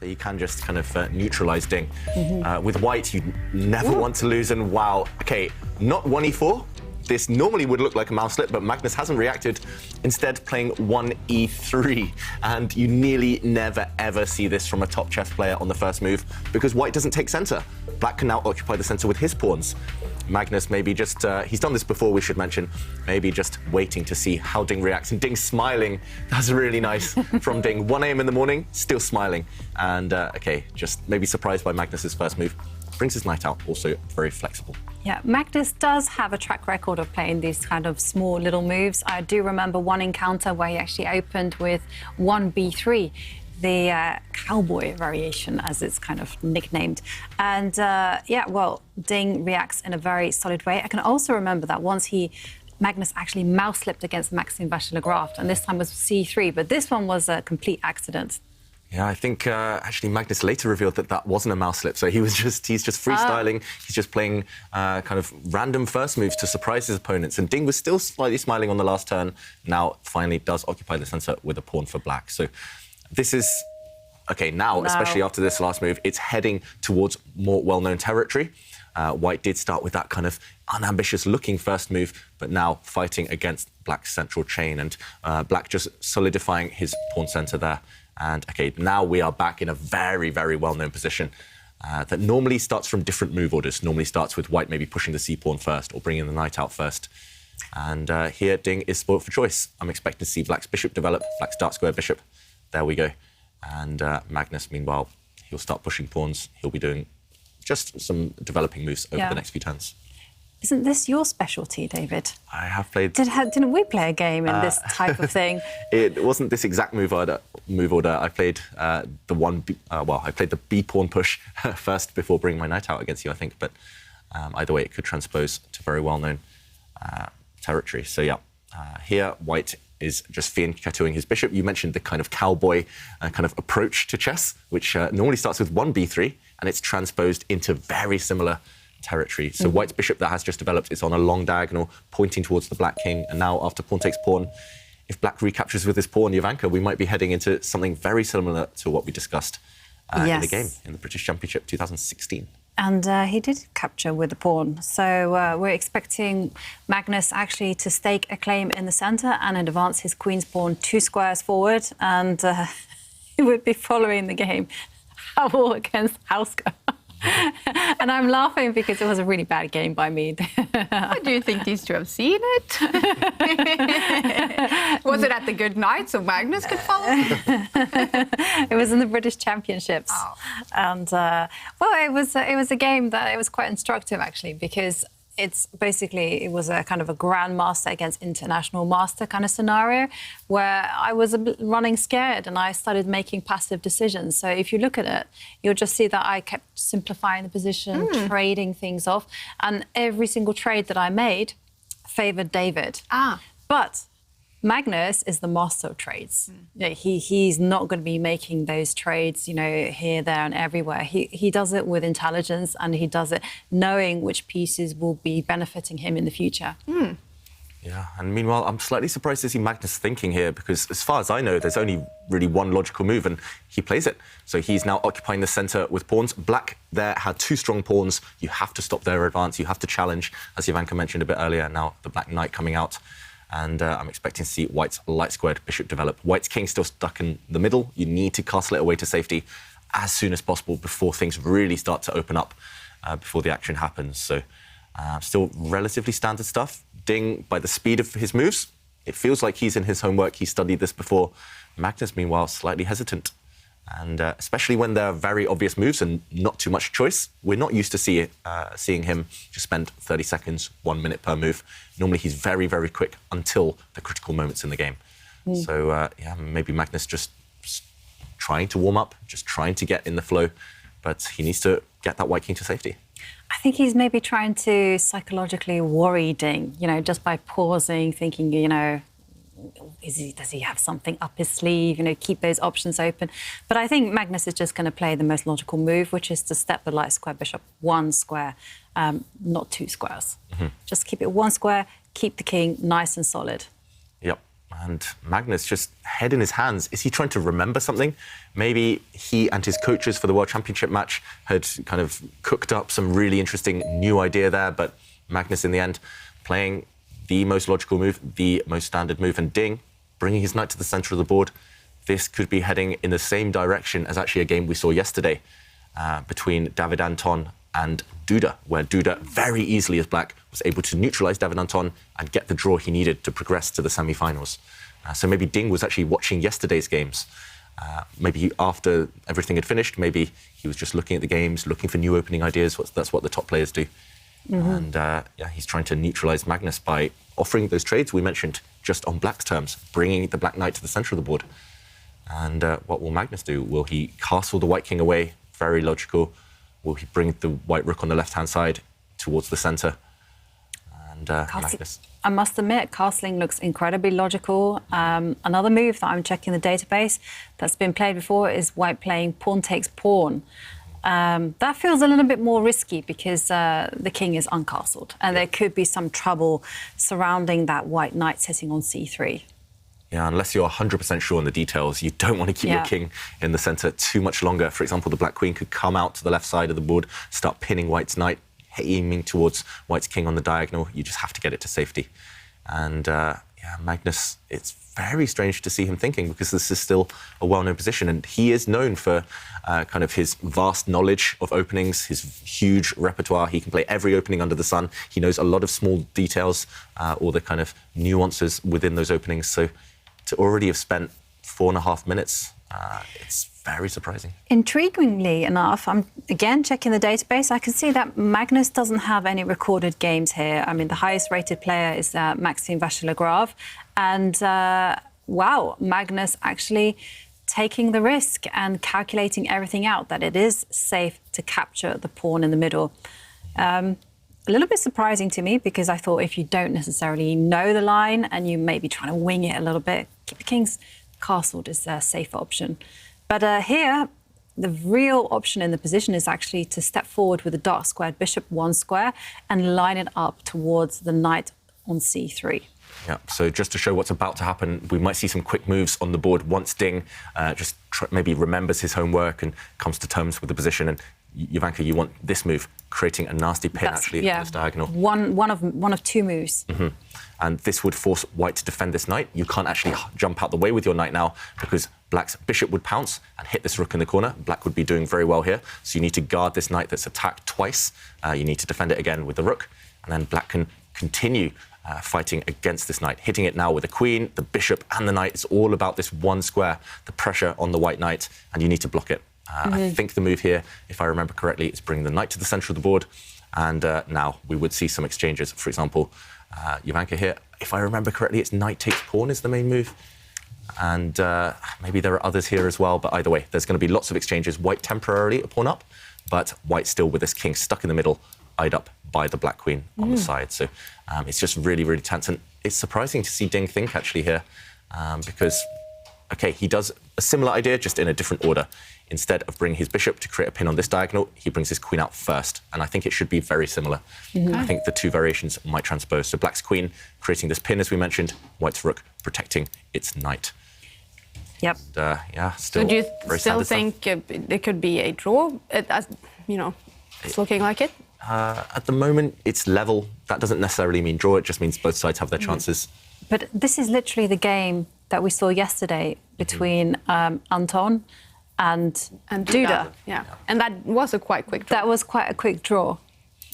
So you can just kind of neutralise Ding. With white, you never want to lose, and wow. Okay, not 1e4. This normally would look like a mouse slip, but Magnus hasn't reacted, instead playing 1e3. And you nearly never, ever see this from a top chess player on the first move, because white doesn't take center. Black can now occupy the center with his pawns. Magnus maybe just, he's done this before, we should mention, maybe just waiting to see how Ding reacts. And Ding smiling. That's really nice from Ding. 1 a.m. in the morning, still smiling. And, okay, just maybe surprised by Magnus's first move. Brings his knight out, also very flexible. Yeah, Magnus does have a track record of playing these kind of small little moves. I do remember one encounter where he actually opened with 1b3, the cowboy variation, as it's kind of nicknamed. And yeah, well, Ding reacts in a very solid way. I can also remember that once Magnus actually mouse slipped against Maxime Vachier-Lagrave, and this time was c3, but this one was a complete accident. Yeah, I think actually Magnus later revealed that that wasn't a mouse slip. So he's just freestyling. He's just playing kind of random first moves to surprise his opponents. And Ding was still slightly smiling on the last turn. Now finally does occupy the center with a pawn for black. So this is okay now, especially after this last move, it's heading towards more well-known territory. White did start with that kind of unambitious-looking first move, but now fighting against Black's central chain, and Black just solidifying his pawn center there. And, OK, now we are back in a very, very well-known position that normally starts from different move orders. Normally starts with white maybe pushing the c-pawn first or bringing the knight out first. And here, Ding is spoilt for choice. I'm expecting to see Black's bishop develop, Black's dark square bishop. There we go. And Magnus, meanwhile, he'll start pushing pawns. He'll be doing just some developing moves over the next few turns. Isn't this your specialty, David? I have played... Didn't we play a game in this type of thing? It wasn't this exact move order. I played I played the b-pawn push first before bringing my knight out against you, I think. But either way, it could transpose to very well-known territory. So yeah, here white is just fianchettoing his bishop. You mentioned the kind of cowboy kind of approach to chess, which normally starts with 1b3, and it's transposed into very similar territory. So white's bishop that has just developed is on a long diagonal pointing towards the black king, and now after pawn takes pawn, if black recaptures with his pawn Jovanka, we might be heading into something very similar to what we discussed in the game in the British Championship 2016. And he did capture with the pawn. So we're expecting Magnus actually to stake a claim in the centre and advance his queen's pawn 2 squares forward, and he would be following the game. Howl against Hauska. And I'm laughing because it was a really bad game by me. Do you think these two have seen it? Was it at the good night so Magnus could follow? It was in the British Championships. Oh. And, well, it was a game that it was quite instructive, actually, because it was a kind of a grandmaster against international master kind of scenario where I was a bit running scared and I started making passive decisions. So if you look at it, you'll just see that I kept simplifying the position, trading things off, and every single trade that I made favoured David. But Magnus is the master of trades. You know, he's not going to be making those trades, you know, here, there and everywhere. He does it with intelligence, and he does it knowing which pieces will be benefiting him in the future. Yeah, and meanwhile, I'm slightly surprised to see Magnus thinking here, because as far as I know, there's only really one logical move, and he plays it. So he's now occupying the centre with pawns. Black there had 2 strong pawns. You have to stop their advance. You have to challenge, as Jovanka mentioned a bit earlier. Now the black knight coming out. And I'm expecting to see white's light-squared bishop develop. White's king still stuck in the middle. You need to castle it away to safety as soon as possible before things really start to open up, before the action happens. So still relatively standard stuff. Ding, by the speed of his moves, it feels like he's in his homework. He studied this before. Magnus, meanwhile, slightly hesitant. And especially when there are very obvious moves and not too much choice, we're not used to seeing him just spend 30 seconds, 1 minute per move. Normally, he's very, very quick until the critical moments in the game. So, yeah, maybe Magnus just trying to warm up, just trying to get in the flow, but he needs to get that white king to safety. I think he's maybe trying to psychologically worry Ding, you know, just by pausing, thinking, you know, does he have something up his sleeve, you know, keep those options open. But I think Magnus is just going to play the most logical move, which is to step the light square bishop 1 square, not 2 squares. Just keep it 1 square, keep the king nice and solid. Yep. And Magnus just head in his hands. Is he trying to remember something? Maybe he and his coaches for the World Championship match had kind of cooked up some really interesting new idea there, but Magnus in the end playing the most logical move, the most standard move, and Ding bringing his knight to the center of the board. This could be heading in the same direction as actually a game we saw yesterday between David Anton and Duda, where Duda very easily as black was able to neutralize David Anton and get the draw he needed to progress to the semi-finals. So maybe Ding was actually watching yesterday's games. Maybe after everything had finished, maybe he was just looking at the games, looking for new opening ideas. That's what the top players do. And he's trying to neutralize Magnus by offering those trades we mentioned just on black's terms, bringing the black knight to the center of the board. And what will Magnus do? Will he castle the white king away? Very logical. Will he bring the white rook on the left-hand side towards the center? And Magnus. I must admit, castling looks incredibly logical. Another move that I'm checking the database that's been played before is white playing pawn takes pawn. That feels a little bit more risky because the king is uncastled and there could be some trouble surrounding that white knight sitting on c3. Yeah, unless you're 100% sure on the details, you don't want to keep your king in the center too much longer. For example, the black queen could come out to the left side of the board, start pinning white's knight, aiming towards white's king on the diagonal. You just have to get it to safety. And Magnus, it's very strange to see him thinking because this is still a well-known position and he is known for kind of his vast knowledge of openings, his huge repertoire. He can play every opening under the sun. He knows a lot of small details, all the kind of nuances within those openings. So to already have spent 4.5 minutes, it's very surprising. Intriguingly enough, I'm again checking the database. I can see that Magnus doesn't have any recorded games here. I mean, the highest rated player is Maxime Vachier-Lagrave. And wow, Magnus actually taking the risk and calculating everything out, that it is safe to capture the pawn in the middle. A little bit surprising to me because I thought if you don't necessarily know the line and you may be trying to wing it a little bit, keep the king's castled is a safer option. But here, the real option in the position is actually to step forward with a dark squared bishop 1 square and line it up towards the knight on c3. Yeah, so just to show what's about to happen, we might see some quick moves on the board once Ding maybe remembers his homework and comes to terms with the position. And Jovanka, you want this move, creating a nasty pin on this diagonal. One of two moves. Mm-hmm. And this would force white to defend this knight. You can't actually jump out the way with your knight now because black's bishop would pounce and hit this rook in the corner. Black would be doing very well here. So you need to guard this knight that's attacked twice. You need to defend it again with the rook. And then black can continue fighting against this knight, hitting it now with the queen, the bishop and the knight. It's all about this 1 square, the pressure on the white knight, and you need to block it. I think the move here, if I remember correctly, is bring the knight to the center of the board. And now we would see some exchanges. For example, Jovanka here, if I remember correctly, it's knight takes pawn is the main move. And maybe there are others here as well. But either way, there's going to be lots of exchanges. White temporarily a pawn up, but white still with this king stuck in the middle, eyed up by the black queen on the side. So it's just really, really tense. And it's surprising to see Ding think actually here because, OK, he does a similar idea, just in a different order. Instead of bringing his bishop to create a pin on this diagonal, he brings his queen out first. And I think it should be very similar. I think the two variations might transpose. So black's queen creating this pin, as we mentioned, white's rook protecting its knight. Yep. And, still. So do you still think there could be a draw? It's looking like it. At the moment, it's level. That doesn't necessarily mean draw. It just means both sides have their chances. But this is literally the game that we saw yesterday between Anton and Duda. Yeah, and that was a quite quick draw. That was quite a quick draw.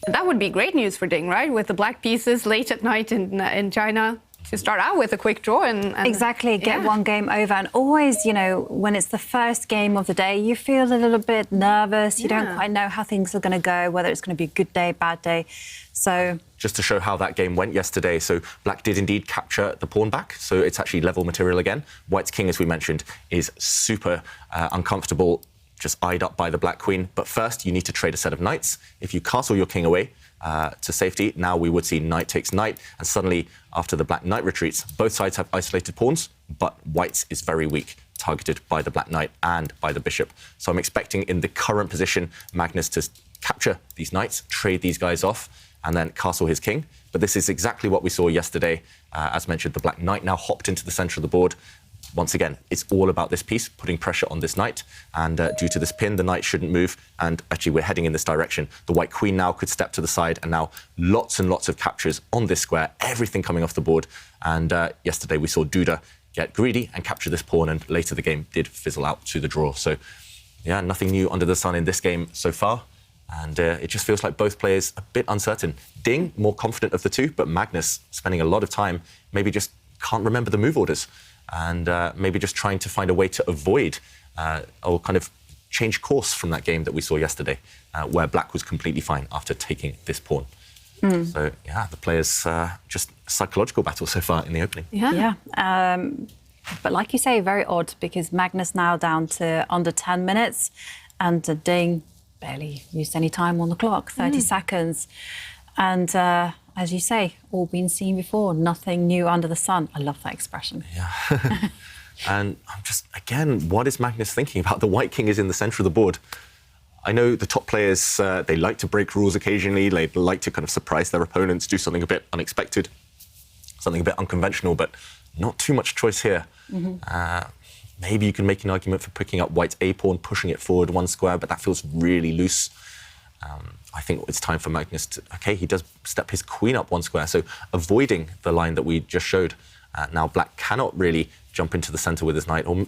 That would be great news for Ding, right? With the black pieces late at night in China. To start out with a quick draw and exactly get one game over. And always, when it's the first game of the day, you feel a little bit nervous. You don't quite know how things are going to go, whether it's going to be a good day, bad day. So just to show how that game went yesterday, so black did indeed capture the pawn back, so it's actually level material again. White's king, as we mentioned, is super uncomfortable, just eyed up by the black queen. But first, you need to trade a set of knights. If you castle your king away to safety, now we would see knight takes knight, and suddenly, after the black knight retreats, both sides have isolated pawns, but white's is very weak, targeted by the black knight and by the bishop. So I'm expecting in the current position, Magnus to capture these knights, trade these guys off, and then castle his king. But this is exactly what we saw yesterday. As mentioned, the black knight now hopped into the center of the board. Once again, it's all about this piece, putting pressure on this knight. And due to this pin, the knight shouldn't move. And actually, we're heading in this direction. The white queen now could step to the side. And now lots and lots of captures on this square, everything coming off the board. And yesterday, we saw Duda get greedy and capture this pawn. And later, the game did fizzle out to the draw. So, yeah, nothing new under the sun in this game so far. And it just feels like both players a bit uncertain. Ding, more confident of the two, but Magnus spending a lot of time, maybe just can't remember the move orders. And maybe just trying to find a way to avoid or kind of change course from that game that we saw yesterday, where black was completely fine after taking this pawn. So, yeah, the players just a psychological battle so far in the opening. Yeah. But like you say, very odd, because Magnus now down to under 10 minutes and Ding barely used any time on the clock, 30 seconds. And as you say, all been seen before, nothing new under the sun. I love that expression. Yeah. And I'm just, again, what is Magnus thinking about? The white king is in the center of the board. I know the top players, they like to break rules occasionally. They like to kind of surprise their opponents, do something a bit unexpected, something a bit unconventional, but not too much choice here. Maybe you can make an argument for picking up white's a-pawn, pushing it forward one square, but that feels really loose. I think it's time for Magnus to... OK, he does step his queen up one square, so avoiding the line that we just showed. Now black cannot really jump into the center with his knight, or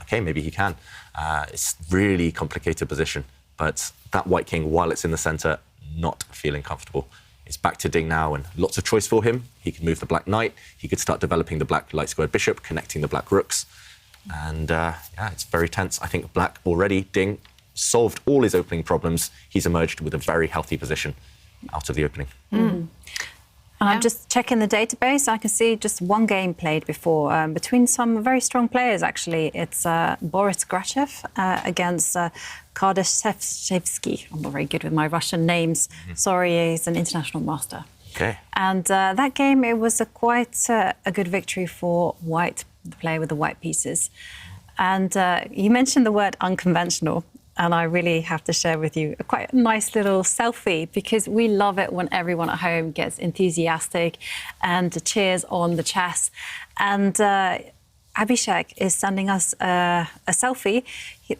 OK, maybe he can. It's really complicated position, but that white king, while it's in the center, not feeling comfortable. It's back to Ding now, and lots of choice for him. He could move the black knight, he could start developing the black light squared bishop, connecting the black rooks. And yeah, it's very tense. I think black already, Ding, solved all his opening problems. He's emerged with a very healthy position out of the opening. And I'm just checking the database. I can see just one game played before between some very strong players, actually. It's Boris Grachev against Kardashevsky. I'm not very good with my Russian names. Sorry, he's an international master. Okay. And that game, it was quite a good victory for white, the player with the white pieces. And you mentioned the word unconventional. And I really have to share with you a quite nice little selfie, because we love it when everyone at home gets enthusiastic and cheers on the chess. And Abhishek is sending us a selfie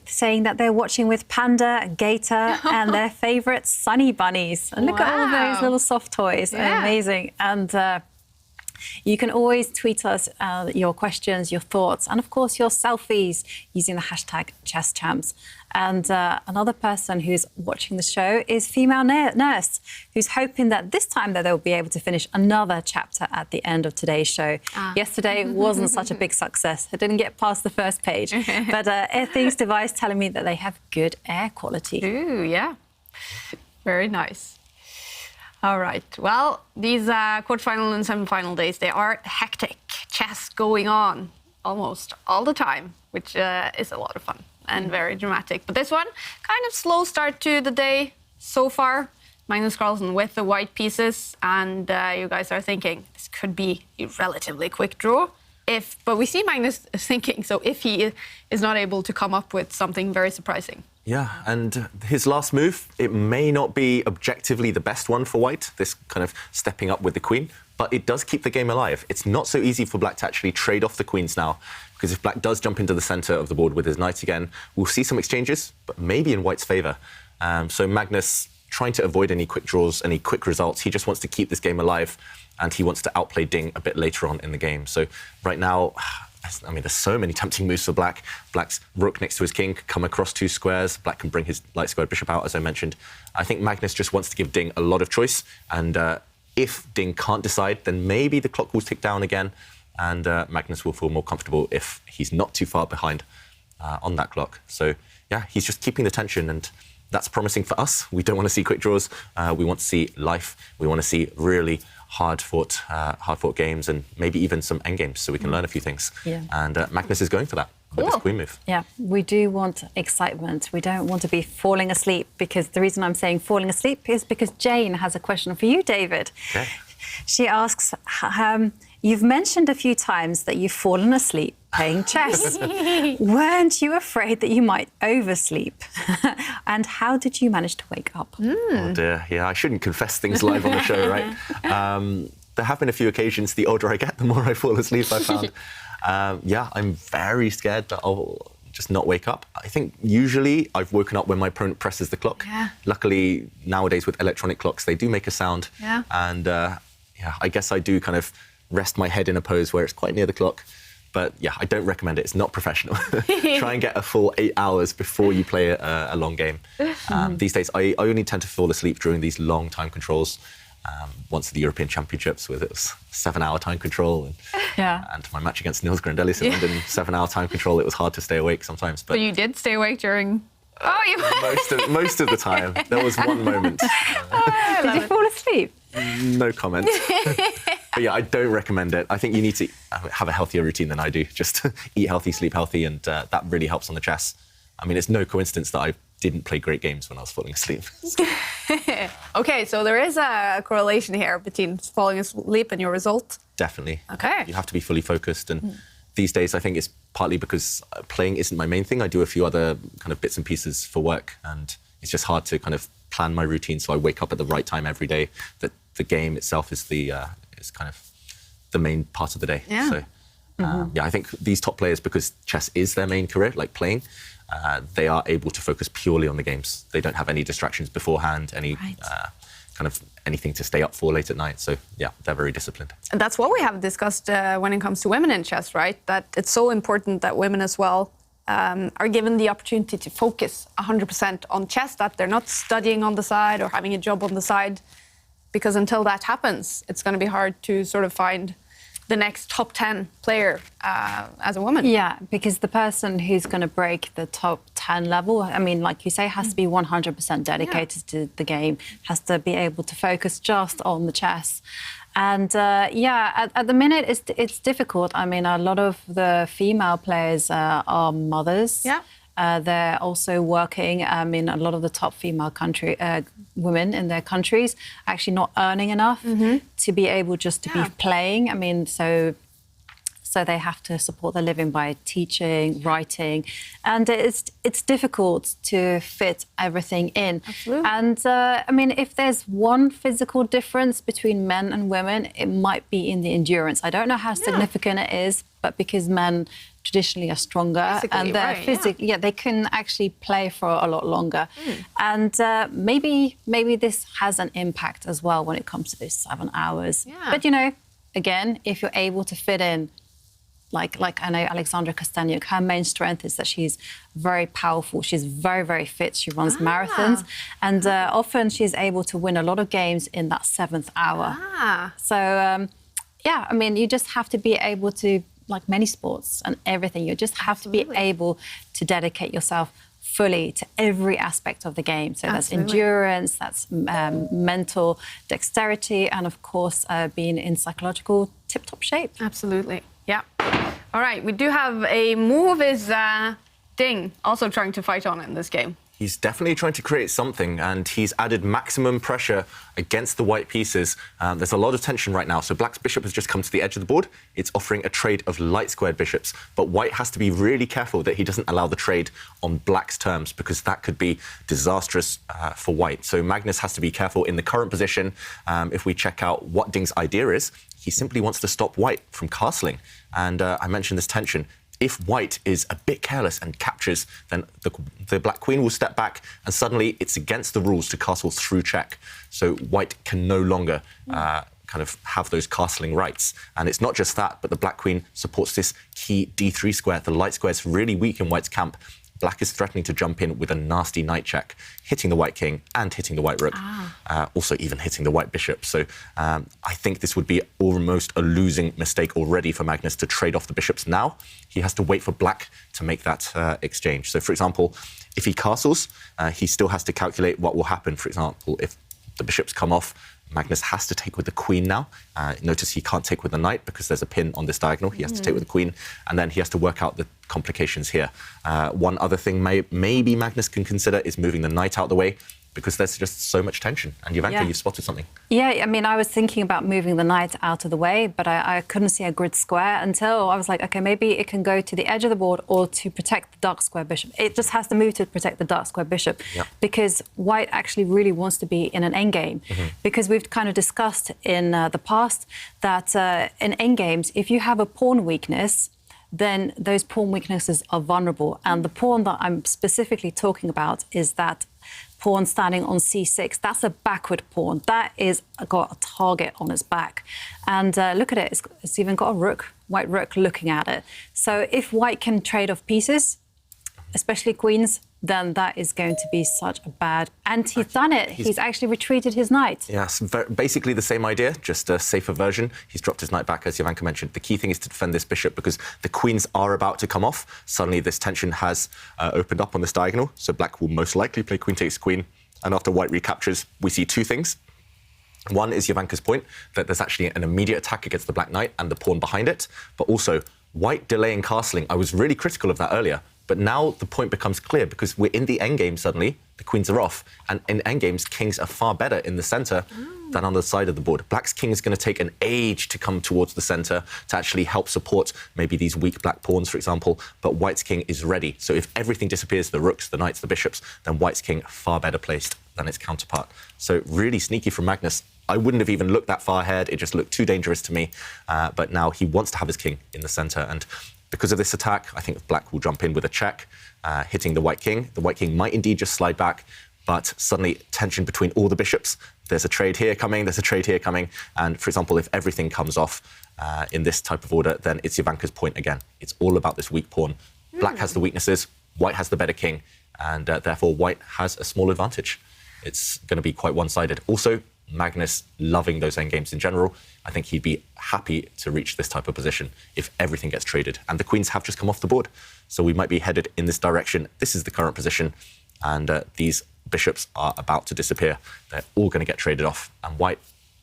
saying that they're watching with Panda, Gator, and their favourite Sunny Bunnies. And look at all those little soft toys. Yeah. Amazing. And you can always tweet us your questions, your thoughts, and of course your selfies using the hashtag #ChessChamps. And another person who's watching the show is Female Nurse, who's hoping that this time that they'll be able to finish another chapter at the end of today's show. Yesterday wasn't such a big success. It didn't get past the first page. But Airthings device telling me that they have good air quality. Ooh, yeah. Very nice. All right. Well, these quarterfinal and semi-final days, they are hectic. Chess going on almost all the time, which is a lot of fun and very dramatic. But this one, kind of slow start to the day so far. Magnus Carlsen with the white pieces, and you guys are thinking this could be a relatively quick draw. But we see Magnus thinking, so if he is not able to come up with something very surprising. Yeah, and his last move, it may not be objectively the best one for white, this kind of stepping up with the queen, but it does keep the game alive. It's not so easy for black to actually trade off the queens now, because if black does jump into the center of the board with his knight again, we'll see some exchanges, but maybe in white's favor. So Magnus, trying to avoid any quick draws, any quick results, he just wants to keep this game alive, and he wants to outplay Ding a bit later on in the game. So right now, I mean, there's so many tempting moves for black. Black's rook next to his king could come across two squares. Black can bring his light squared bishop out, as I mentioned. I think Magnus just wants to give Ding a lot of choice. And if Ding can't decide, then maybe the clock will tick down again. And Magnus will feel more comfortable if he's not too far behind on that clock. So, yeah, he's just keeping the tension. And that's promising for us. We don't want to see quick draws. We want to see life. We want to see really hard-fought games, and maybe even some endgames, so we can learn a few things. Yeah. And Magnus is going for that with this queen move. Yeah, we do want excitement. We don't want to be falling asleep, because the reason I'm saying falling asleep is because Jane has a question for you, David. Okay. She asks, you've mentioned a few times that you've fallen asleep playing chess. Weren't you afraid that you might oversleep? And how did you manage to wake up? Oh dear, yeah, I shouldn't confess things live on the show, right? There have been a few occasions, the older I get, the more I fall asleep, I found. Yeah, I'm very scared that I'll just not wake up. I think usually I've woken up when my opponent presses the clock. Yeah. Luckily, nowadays with electronic clocks, they do make a sound. Yeah. And yeah, I guess I do kind of rest my head in a pose where it's quite near the clock. But yeah, I don't recommend it. It's not professional. Try and get a full 8 hours before you play a long game. These days, I only tend to fall asleep during these long time controls. Once at the European Championships, with it was 7-hour time control, and my match against Niels Grandelis in London, 7-hour time control. It was hard to stay awake sometimes. But you did stay awake during. Oh, you. most of the time. There was one moment. Did you fall asleep? No comment. But yeah, I don't recommend it. I think you need to have a healthier routine than I do. Just eat healthy, sleep healthy, and that really helps on the chess. I mean, it's no coincidence that I didn't play great games when I was falling asleep. Okay, so there is a correlation here between falling asleep and your result. Definitely. Okay. You have to be fully focused. And these days, I think it's partly because playing isn't my main thing. I do a few other kind of bits and pieces for work. And it's just hard to kind of plan my routine so I wake up at the right time every day. That the game itself is is kind of the main part of the day. Yeah. So, yeah, I think these top players, because chess is their main career, like playing, they are able to focus purely on the games. They don't have any distractions beforehand, kind of anything to stay up for late at night. So yeah, they're very disciplined. And that's what we have discussed when it comes to women in chess, right? That it's so important that women as well are given the opportunity to focus 100% on chess, that they're not studying on the side or having a job on the side, because until that happens, it's going to be hard to sort of find the next top 10 player as a woman. Yeah, because the person who's going to break the top 10 level, I mean, like you say, has to be 100% dedicated to the game, has to be able to focus just on the chess. And yeah, at the minute, it's difficult. I mean, a lot of the female players are mothers. Yeah. They're also working. I mean, a lot of the top female women in their countries actually not earning enough to be able just to be playing. I mean, so they have to support their living by teaching, writing, and it's difficult to fit everything in. Absolutely. And I mean, if there's one physical difference between men and women, it might be in the endurance. I don't know how significant it is, but because men traditionally are stronger physically, and they're right, they can actually play for a lot longer. And maybe this has an impact as well when it comes to those 7 hours. Yeah. But you know, again, if you're able to fit in, like I know Alexandra Kastaniuk, her main strength is that she's very powerful. She's very, very fit. She runs marathons, and often she's able to win a lot of games in that 7th hour. So yeah, I mean, you just have to be able to, like many sports and everything, you just have to be able to dedicate yourself fully to every aspect of the game. So that's endurance, that's mental dexterity, and of course, being in psychological tip-top shape. Absolutely, yeah. All right, we do have a move is Ding also trying to fight on in this game. He's definitely trying to create something, and he's added maximum pressure against the white pieces. There's a lot of tension right now. So black's bishop has just come to the edge of the board. It's offering a trade of light-squared bishops, but white has to be really careful that he doesn't allow the trade on black's terms, because that could be disastrous for white. So Magnus has to be careful in the current position. If we check out what Ding's idea is, he simply wants to stop white from castling. And I mentioned this tension. If white is a bit careless and captures, then the black queen will step back, and suddenly it's against the rules to castle through check. So white can no longer kind of have those castling rights. And it's not just that, but the black queen supports this key d3 square. The light square is really weak in white's camp. Black is threatening to jump in with a nasty knight check, hitting the white king and hitting the white rook, also even hitting the white bishop. So I think this would be almost a losing mistake already for Magnus to trade off the bishops now. He has to wait for black to make that exchange. So, for example, if he castles, he still has to calculate what will happen. For example, if the bishops come off, Magnus has to take with the queen now. Notice he can't take with the knight because there's a pin on this diagonal. He has to take with the queen, and then he has to work out the complications here. One other thing maybe Magnus can consider is moving the knight out of the way, because there's just so much tension. And Jovanka, you've spotted something. Yeah, I mean, I was thinking about moving the knight out of the way, but I couldn't see a grid square until I was like, OK, maybe it can go to the edge of the board or to protect the dark square bishop. It just has to move to protect the dark square bishop, because white actually really wants to be in an endgame. Because we've kind of discussed in the past that in endgames, if you have a pawn weakness, then those pawn weaknesses are vulnerable. And the pawn that I'm specifically talking about is that pawn standing on c6. That's a backward pawn. That is got a target on its back. And look at it, it's even got a rook, white rook looking at it. So if white can trade off pieces, especially queens, then that is going to be such a bad... And he's done it. He's actually retreated his knight. Yes, basically the same idea, just a safer version. He's dropped his knight back, as Jovanka mentioned. The key thing is to defend this bishop because the queens are about to come off. Suddenly this tension has opened up on this diagonal, so black will most likely play queen takes queen. And after white recaptures, we see two things. One is Jovanka's point, that there's actually an immediate attack against the black knight and the pawn behind it, but also white delaying castling. I was really critical of that earlier. But now the point becomes clear because we're in the endgame suddenly, the queens are off, and in endgames, kings are far better in the centre than on the side of the board. Black's king is going to take an age to come towards the centre to actually help support maybe these weak black pawns, for example, but white's king is ready. So if everything disappears, the rooks, the knights, the bishops, then white's king far better placed than its counterpart. So really sneaky from Magnus. I wouldn't have even looked that far ahead. It just looked too dangerous to me. But now he wants to have his king in the centre. And because of this attack, I think black will jump in with a check, hitting the white king. The white king might indeed just slide back, but suddenly tension between all the bishops. There's a trade here coming, there's a trade here coming. And for example, if everything comes off in this type of order, then it's Jovanka's point again. It's all about this weak pawn. Black has the weaknesses, white has the better king, and therefore white has a small advantage. It's going to be quite one-sided. Also, Magnus loving those endgames in general. I think he'd be happy to reach this type of position if everything gets traded. And the queens have just come off the board. So we might be headed in this direction. This is the current position. And these bishops are about to disappear. They're all going to get traded off. And white,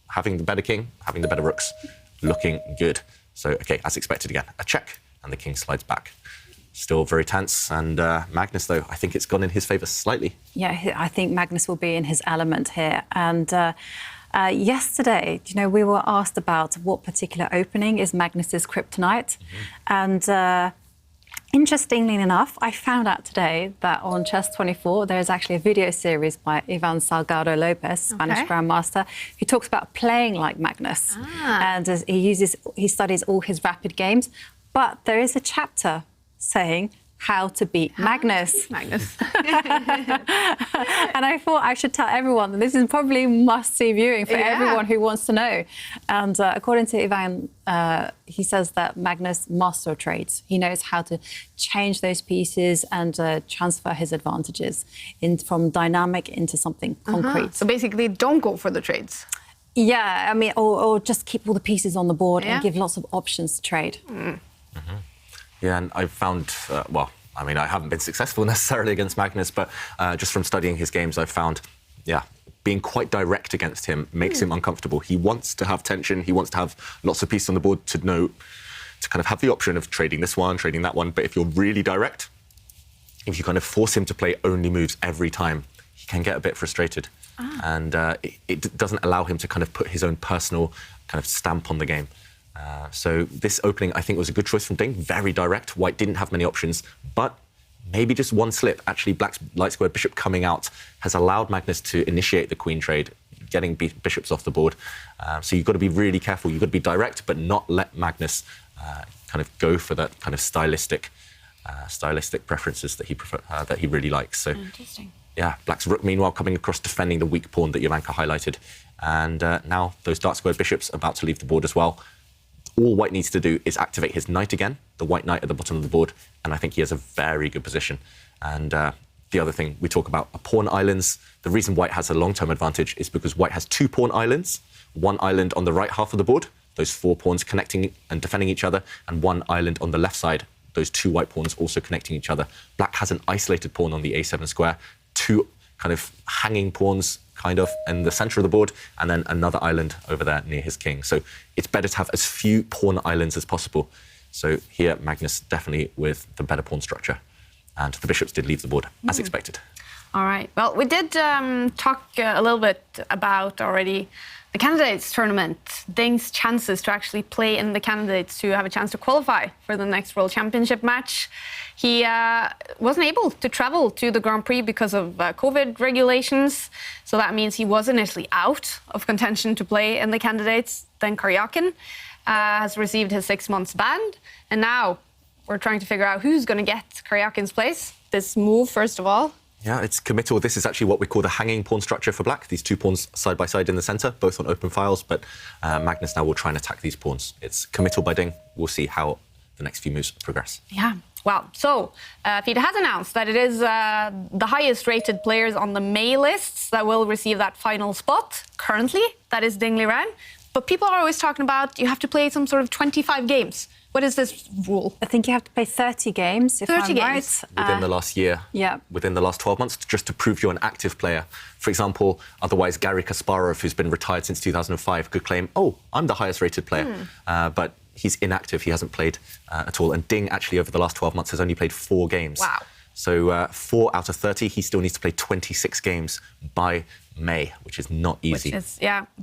having the better king, having the better rooks, looking good. So, OK, as expected again, a check, and the king slides back. Still very tense. And Magnus, though, I think it's gone in his favour slightly. Yeah, I think Magnus will be in his element here. And yesterday, you know, we were asked about what particular opening is Magnus's kryptonite. And interestingly enough, I found out today that on Chess24, there is actually a video series by Ivan Salgado Lopez, Spanish Grandmaster, who talks about playing like Magnus. And he studies all his rapid games. But there is a chapter saying how to beat Magnus. And I thought I should tell everyone that this is probably must-see viewing for everyone who wants to know. And according to Ivan, he says that Magnus master trades. He knows how to change those pieces and transfer his advantages from dynamic into something concrete. So basically, don't go for the trades. Yeah, I mean, or just keep all the pieces on the board and give lots of options to trade. Yeah, and I've found, well, I mean, I haven't been successful necessarily against Magnus, but just from studying his games, I've found, being quite direct against him makes him uncomfortable. He wants to have tension. He wants to have lots of pieces on the board to kind of have the option of trading this one, trading that one. But if you're really direct, if you kind of force him to play only moves every time, he can get a bit frustrated. And it doesn't allow him to kind of put his own personal kind of stamp on the game. So this opening, I think, was a good choice from Ding. Very direct. White didn't have many options, but maybe just one slip. Actually, black's light square bishop coming out has allowed Magnus to initiate the queen trade, getting bishops off the board. So you've got to be really careful. You've got to be direct, but not let Magnus kind of go for that kind of stylistic preferences that he really likes. So, interesting. Yeah, black's rook, meanwhile, coming across defending the weak pawn that Jovanka highlighted. And now those dark square bishops about to leave the board as well. All white needs to do is activate his knight again, the white knight at the bottom of the board, and I think he has a very good position. And the other thing we talk about are pawn islands. The reason white has a long-term advantage is because white has two pawn islands, one island on the right half of the board, those four pawns connecting and defending each other, and one island on the left side, those two white pawns also connecting each other. Black has an isolated pawn on the a7 square, two kind of hanging pawns kind of in the center of the board, and then another island over there near his king. So it's better to have as few pawn islands as possible. So here, Magnus definitely with the better pawn structure. And the bishops did leave the board, as expected. All right. Well, we did talk a little bit about already the candidates tournament, Ding's chances to actually play in the candidates to have a chance to qualify for the next World Championship match. He wasn't able to travel to the Grand Prix because of COVID regulations. So that means he was initially out of contention to play in the candidates. Then Karyakin has received his 6 months ban. And now we're trying to figure out who's going to get Karyakin's place. This move, first of all. Yeah, it's committal. This is actually what we call the hanging pawn structure for black. These 2 pawns side by side in the centre, both on open files. But Magnus now will try and attack these pawns. It's committal by Ding. We'll see how the next few moves progress. Yeah. Well, so FIDE has announced that it is the highest rated players on the May lists that will receive that final spot. Currently, that is Ding Liren. But people are always talking about you have to play some sort of 25 games. What is this rule? I think you have to play 30 games, if 30 I'm games. right. Within the last year, within the last 12 months, just to prove you're an active player. For example, otherwise Garry Kasparov, who's been retired since 2005, could claim, oh, I'm the highest rated player. But he's inactive, he hasn't played at all. And Ding, actually, over the last 12 months, has only played 4 games. Wow. So 4 out of 30, he still needs to play 26 games by May, which is not easy.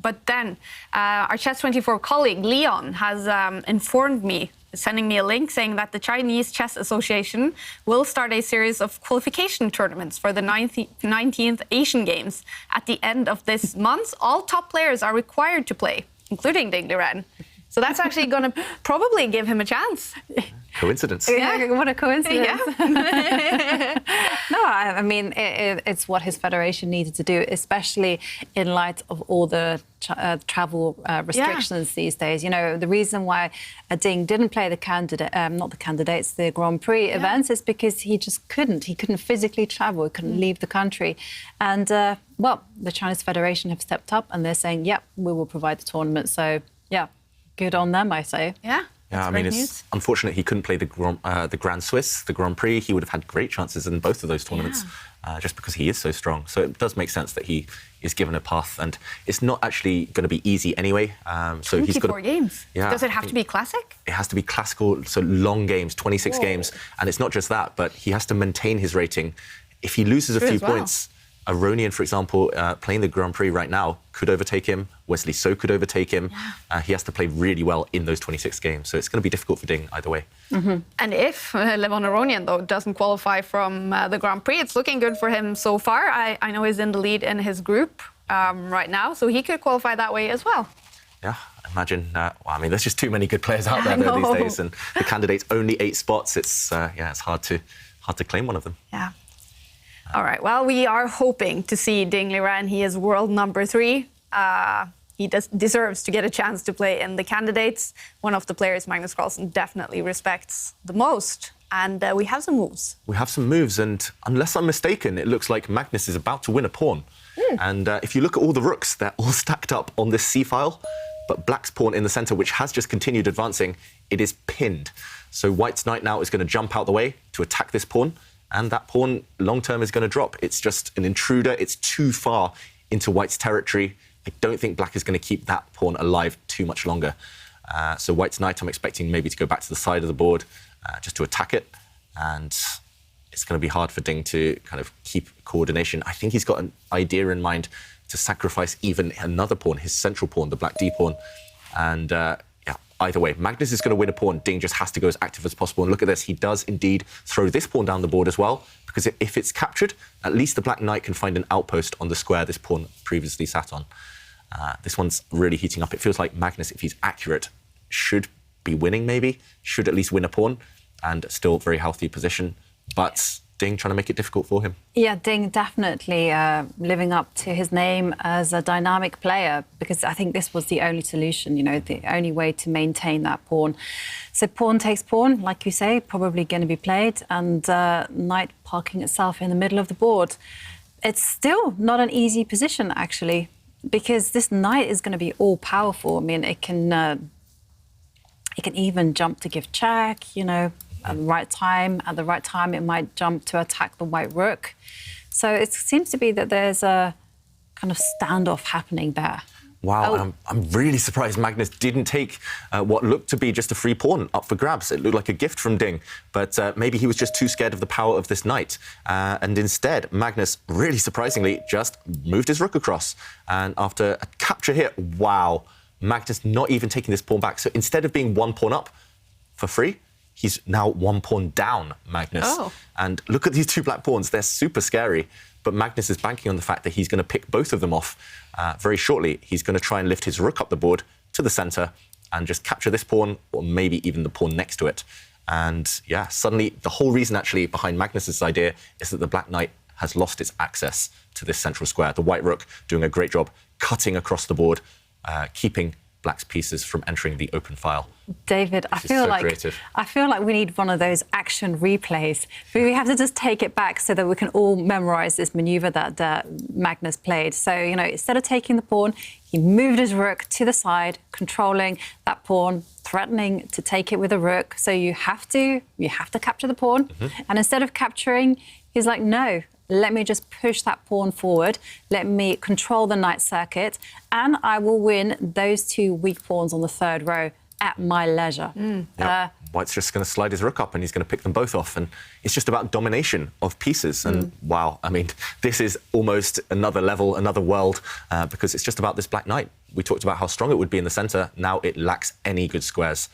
But then our Chess24 colleague, Leon, has informed me, sending me a link saying that the Chinese Chess Association will start a series of qualification tournaments for the 19th Asian Games at the end of this month. All top players are required to play, including Ding Liren. So that's actually going to probably give him a chance. Coincidence. Yeah, what a coincidence. Yeah. No, I mean, it's what his federation needed to do, especially in light of all the travel restrictions these days. You know, the reason why Ding didn't play the the Grand Prix events is because he just couldn't. He couldn't physically travel, he couldn't leave the country. And, well, the Chinese Federation have stepped up and they're saying, yep, we will provide the tournament. So, yeah. Good on them, I say. Yeah, I mean, it's unfortunate he couldn't play the Grand Swiss, the Grand Prix. He would have had great chances in both of those tournaments just because he is so strong. So it does make sense that he is given a path. And it's not actually going to be easy anyway. So he's got 24 games. Yeah, does it have to be classic? It has to be classical, so long games, 26 games. And it's not just that, but he has to maintain his rating. If he loses a few points... Aronian, for example, playing the Grand Prix right now, could overtake him. Wesley So could overtake him. He has to play really well in those 26 games. So it's going to be difficult for Ding either way. And if Levon Aronian, though, doesn't qualify from the Grand Prix, it's looking good for him so far. I know he's in the lead in his group right now, so he could qualify that way as well. Yeah, imagine. Well, I mean, there's just too many good players out there these days. And the candidates only 8 spots. It's hard to claim one of them. Yeah. All right. Well, we are hoping to see Ding Liren. He is world number 3. He deserves to get a chance to play in the candidates. One of the players Magnus Carlsen definitely respects the most. And we have some moves. We have some moves. And unless I'm mistaken, it looks like Magnus is about to win a pawn. And if you look at all the rooks, they're all stacked up on this C file. But black's pawn in the centre, which has just continued advancing, it is pinned. So white's knight now is going to jump out the way to attack this pawn. And that pawn, long-term, is going to drop. It's just an intruder. It's too far into white's territory. I don't think black is going to keep that pawn alive too much longer. So white's knight, I'm expecting maybe to go back to the side of the board just to attack it. And it's going to be hard for Ding to kind of keep coordination. I think he's got an idea in mind to sacrifice even another pawn, his central pawn, the black D pawn. And either way, Magnus is going to win a pawn. Ding just has to go as active as possible. And look at this. He does indeed throw this pawn down the board as well, because if it's captured, at least the black knight can find an outpost on the square this pawn previously sat on. This one's really heating up. It feels like Magnus, if he's accurate, should be winning maybe, should at least win a pawn, and still very healthy position. But Ding trying to make it difficult for him. Yeah, Ding definitely living up to his name as a dynamic player, because I think this was the only solution, you know, the only way to maintain that pawn. So pawn takes pawn, like you say, probably going to be played, and knight parking itself in the middle of the board. It's still not an easy position, actually, because this knight is going to be all-powerful. I mean, it can even jump to give check, you know, at the right time, it might jump to attack the white rook. So it seems to be that there's a kind of standoff happening there. Wow, Oh. I'm really surprised Magnus didn't take what looked to be just a free pawn up for grabs. It looked like a gift from Ding, but maybe he was just too scared of the power of this knight. And instead, Magnus, really surprisingly, just moved his rook across. And after a capture here, wow, Magnus not even taking this pawn back. So instead of being one pawn up for free, he's now one pawn down, Magnus. Oh. And look at these two black pawns. They're super scary. But Magnus is banking on the fact that he's going to pick both of them off very shortly. He's going to try and lift his rook up the board to the centre and just capture this pawn, or maybe even the pawn next to it. And yeah, suddenly the whole reason actually behind Magnus's idea is that the black knight has lost its access to this central square. The white rook doing a great job cutting across the board, keeping black's pieces from entering the open file. David, I feel like we need one of those action replays. We have to just take it back so that we can all memorise this manoeuvre that Magnus played. So, you know, instead of taking the pawn, he moved his rook to the side, controlling that pawn, threatening to take it with a rook. So you have to capture the pawn. And instead of capturing, he's like, no, let me just push that pawn forward. Let me control the knight circuit, and I will win those two weak pawns on the third row at my leisure. Yep. White's just going to slide his rook up and he's going to pick them both off. And it's just about domination of pieces. And wow, I mean, this is almost another level, another world, because it's just about this black knight. We talked about how strong it would be in the centre. Now it lacks any good squares.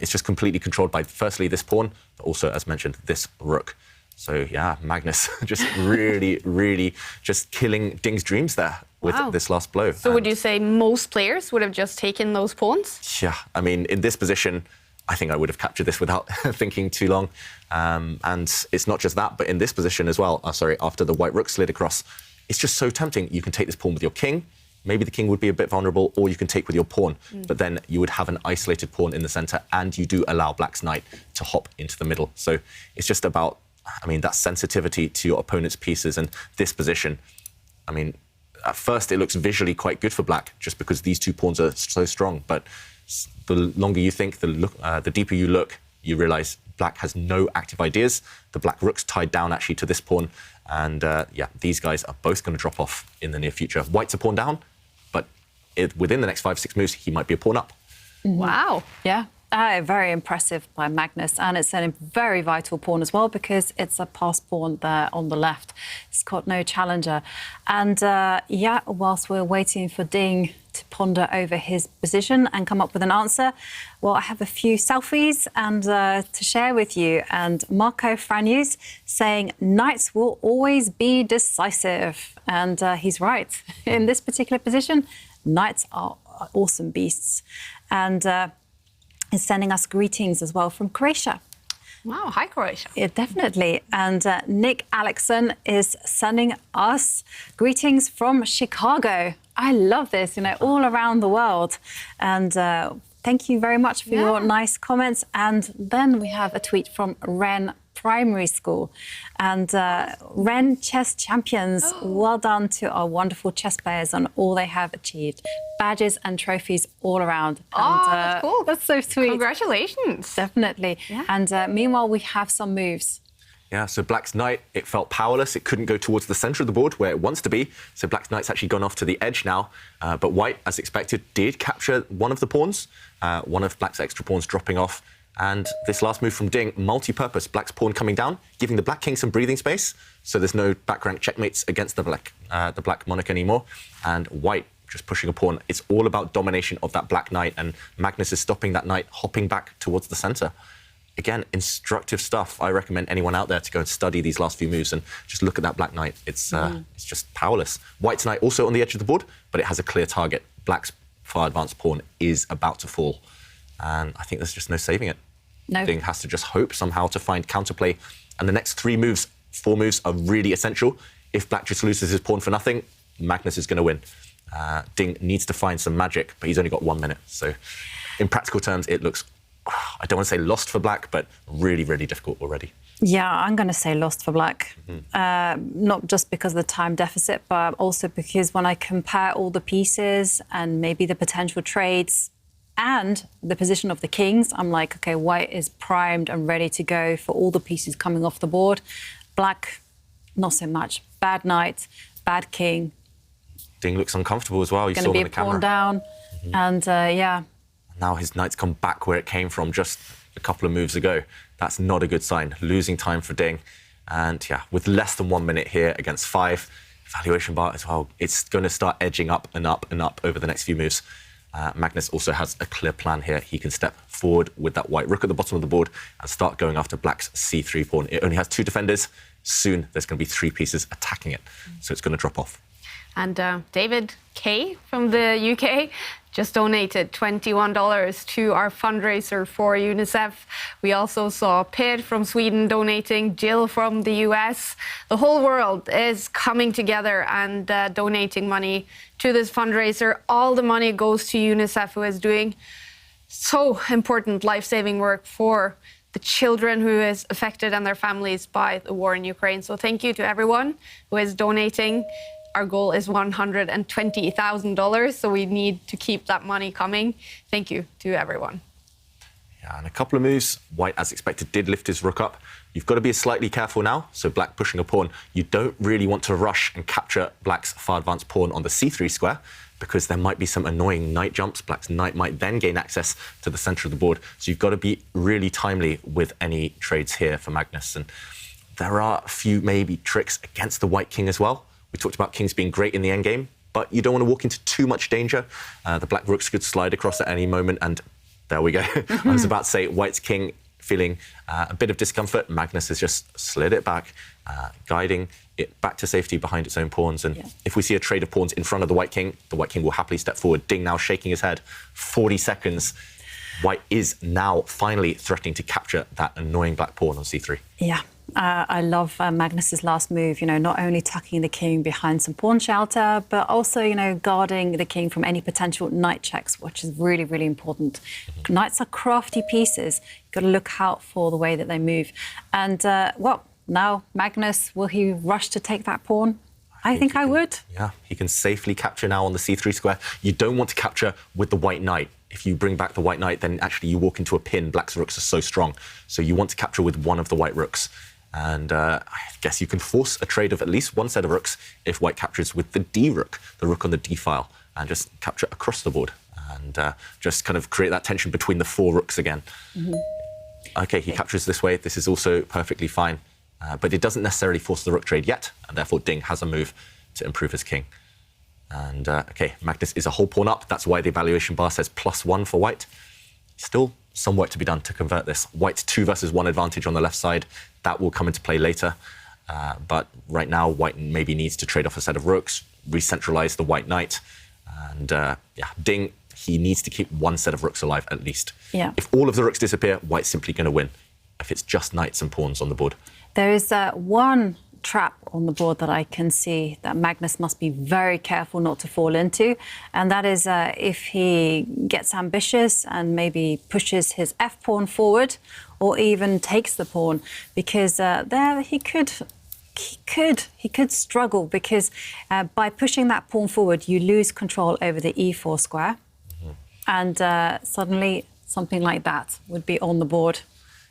It's just completely controlled by, firstly, this pawn, but also, as mentioned, this rook. So, yeah, Magnus just really just killing Ding's dreams there with this last blow. So would you say most players would have just taken those pawns? Yeah, I mean, in this position, I think I would have captured this without thinking too long. And it's not just that, but in this position as well, after the white rook slid across, it's just so tempting. You can take this pawn with your king. Maybe the king would be a bit vulnerable, or you can take with your pawn. But then you would have an isolated pawn in the centre, and you do allow black's knight to hop into the middle. So it's just about, I mean, that sensitivity to your opponent's pieces and this position. I mean, at first it looks visually quite good for black, just because these two pawns are so strong. But the longer you think, the deeper you look, you realise black has no active ideas. The black rook's tied down actually to this pawn. And yeah, these guys are both going to drop off in the near future. White's a pawn down, but within the next 5-6 moves, he might be a pawn up. Wow. Yeah. Very impressive by Magnus, and it's a very vital pawn as well because it's a passed pawn there on the left. It's got no challenger. And yeah, whilst we're waiting for Ding to ponder over his position and come up with an answer, well, I have a few selfies and to share with you. And Marco Franius saying knights will always be decisive, and he's right. In this particular position, knights are awesome beasts. And is sending us greetings as well from Croatia. Wow, hi Croatia. Yeah, definitely. And Nick Alexson is sending us greetings from Chicago. I love this, you know, all around the world. And thank you very much for your nice comments. And then we have a tweet from Ren Primary School. And Ren Chess Champions, well done to our wonderful chess players on all they have achieved. Badges and trophies all around. And, that's cool. That's so sweet. Congratulations. Definitely. Yeah. And meanwhile, we have some moves. Yeah, so black's knight, it felt powerless. It couldn't go towards the centre of the board where it wants to be. So black's knight's actually gone off to the edge now. But white, as expected, did capture one of the pawns. One of black's extra pawns dropping off. And this last move from Ding, multi-purpose, black's pawn coming down, giving the black king some breathing space. So there's no back rank checkmates against the black monarch anymore. And white just pushing a pawn. It's all about domination of that black knight. And Magnus is stopping that knight, hopping back towards the centre. Again, instructive stuff. I recommend anyone out there to go and study these last few moves and just look at that black knight. It's just powerless. White's knight also on the edge of the board, but it has a clear target. Black's far advanced pawn is about to fall. And I think there's just no saving it. No. Ding has to just hope somehow to find counterplay. And the next 4 moves are really essential. If black just loses his pawn for nothing, Magnus is going to win. Ding needs to find some magic, but he's only got 1 minute. So in practical terms, it looks, I don't want to say lost for black, but really, really difficult already. Yeah, I'm going to say lost for black. Not just because of the time deficit, but also because when I compare all the pieces and maybe the potential trades and the position of the kings, I'm like, OK, white is primed and ready to go for all the pieces coming off the board. Black, not so much. Bad knight, bad king. Ding looks uncomfortable as well. You Going saw to be on a the camera. pawn down. And yeah. Now his knight's come back where it came from just a couple of moves ago. That's not a good sign. Losing time for Ding. And yeah, with less than 1 minute here against 5, valuation bar as well, it's going to start edging up and up and up over the next few moves. Magnus also has a clear plan here. He can step forward with that white rook at the bottom of the board and start going after black's c3 pawn. It only has 2 defenders. Soon there's going to be 3 pieces attacking it, so it's going to drop off. And David K from the UK just donated $21 to our fundraiser for UNICEF. We also saw Pid from Sweden donating, Jill from the US. The whole world is coming together and donating money to this fundraiser. All the money goes to UNICEF, who is doing so important life-saving work for the children who is affected and their families by the war in Ukraine. So thank you to everyone who is donating. Our goal is $120,000, so we need to keep that money coming. Thank you to everyone. Yeah, and a couple of moves. White, as expected, did lift his rook up. You've got to be slightly careful now. So black pushing a pawn. You don't really want to rush and capture black's far advanced pawn on the c3 square, because there might be some annoying knight jumps. Black's knight might then gain access to the center of the board. So you've got to be really timely with any trades here for Magnus. And there are a few maybe tricks against the white king as well. We talked about kings being great in the endgame, but you don't want to walk into too much danger. The black rooks could slide across at any moment, and there we go. I was about to say white's king feeling a bit of discomfort. Magnus has just slid it back, guiding it back to safety behind its own pawns. And if we see a trade of pawns in front of the white king will happily step forward. Ding now shaking his head. 40 seconds. White is now finally threatening to capture that annoying black pawn on c3. Yeah. I love Magnus's last move, not only tucking the king behind some pawn shelter, but also, guarding the king from any potential knight checks, which is really, really important. Knights are crafty pieces. You've got to look out for the way that they move. And, well, now Magnus, will he rush to take that pawn? I think I would. Yeah, he can safely capture now on the c3 square. You don't want to capture with the white knight. If you bring back the white knight, then actually you walk into a pin. Black's rooks are so strong. So you want to capture with one of the white rooks. And I guess you can force a trade of at least one set of rooks if white captures with the d rook, the rook on the d file, and just capture across the board and just kind of create that tension between the 4 rooks again. OK, he captures this way. This is also perfectly fine. But it doesn't necessarily force the rook trade yet, and therefore Ding has a move to improve his king. And OK, Magnus is a whole pawn up. That's why the evaluation bar says +1 for white. Still some work to be done to convert this. White's 2 versus 1 advantage on the left side. That will come into play later. But right now, white maybe needs to trade off a set of rooks, re-centralize the white knight. And yeah, Ding, he needs to keep 1 set of rooks alive at least. Yeah. If all of the rooks disappear, white's simply going to win. If it's just knights and pawns on the board. There is one trap on the board that I can see that Magnus must be very careful not to fall into, and that is if he gets ambitious and maybe pushes his f-pawn forward or even takes the pawn, because there he could struggle, because by pushing that pawn forward you lose control over the e4 square, and suddenly something like that would be on the board.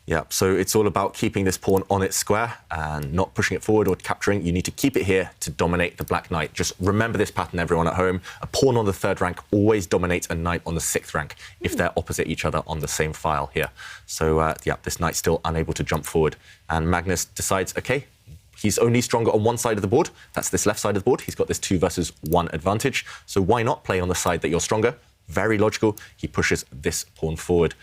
Yeah, so it's all about keeping this pawn on its square and not pushing it forward or capturing. You need to keep it here to dominate the black knight. Just remember this pattern, everyone at home. A pawn on the 3rd rank always dominates a knight on the 6th rank if they're opposite each other on the same file here. So, yeah, this knight's still unable to jump forward. And Magnus decides, OK, he's only stronger on one side of the board. That's this left side of the board. He's got this 2 versus 1 advantage. So why not play on the side that you're stronger? Very logical. He pushes this pawn forward.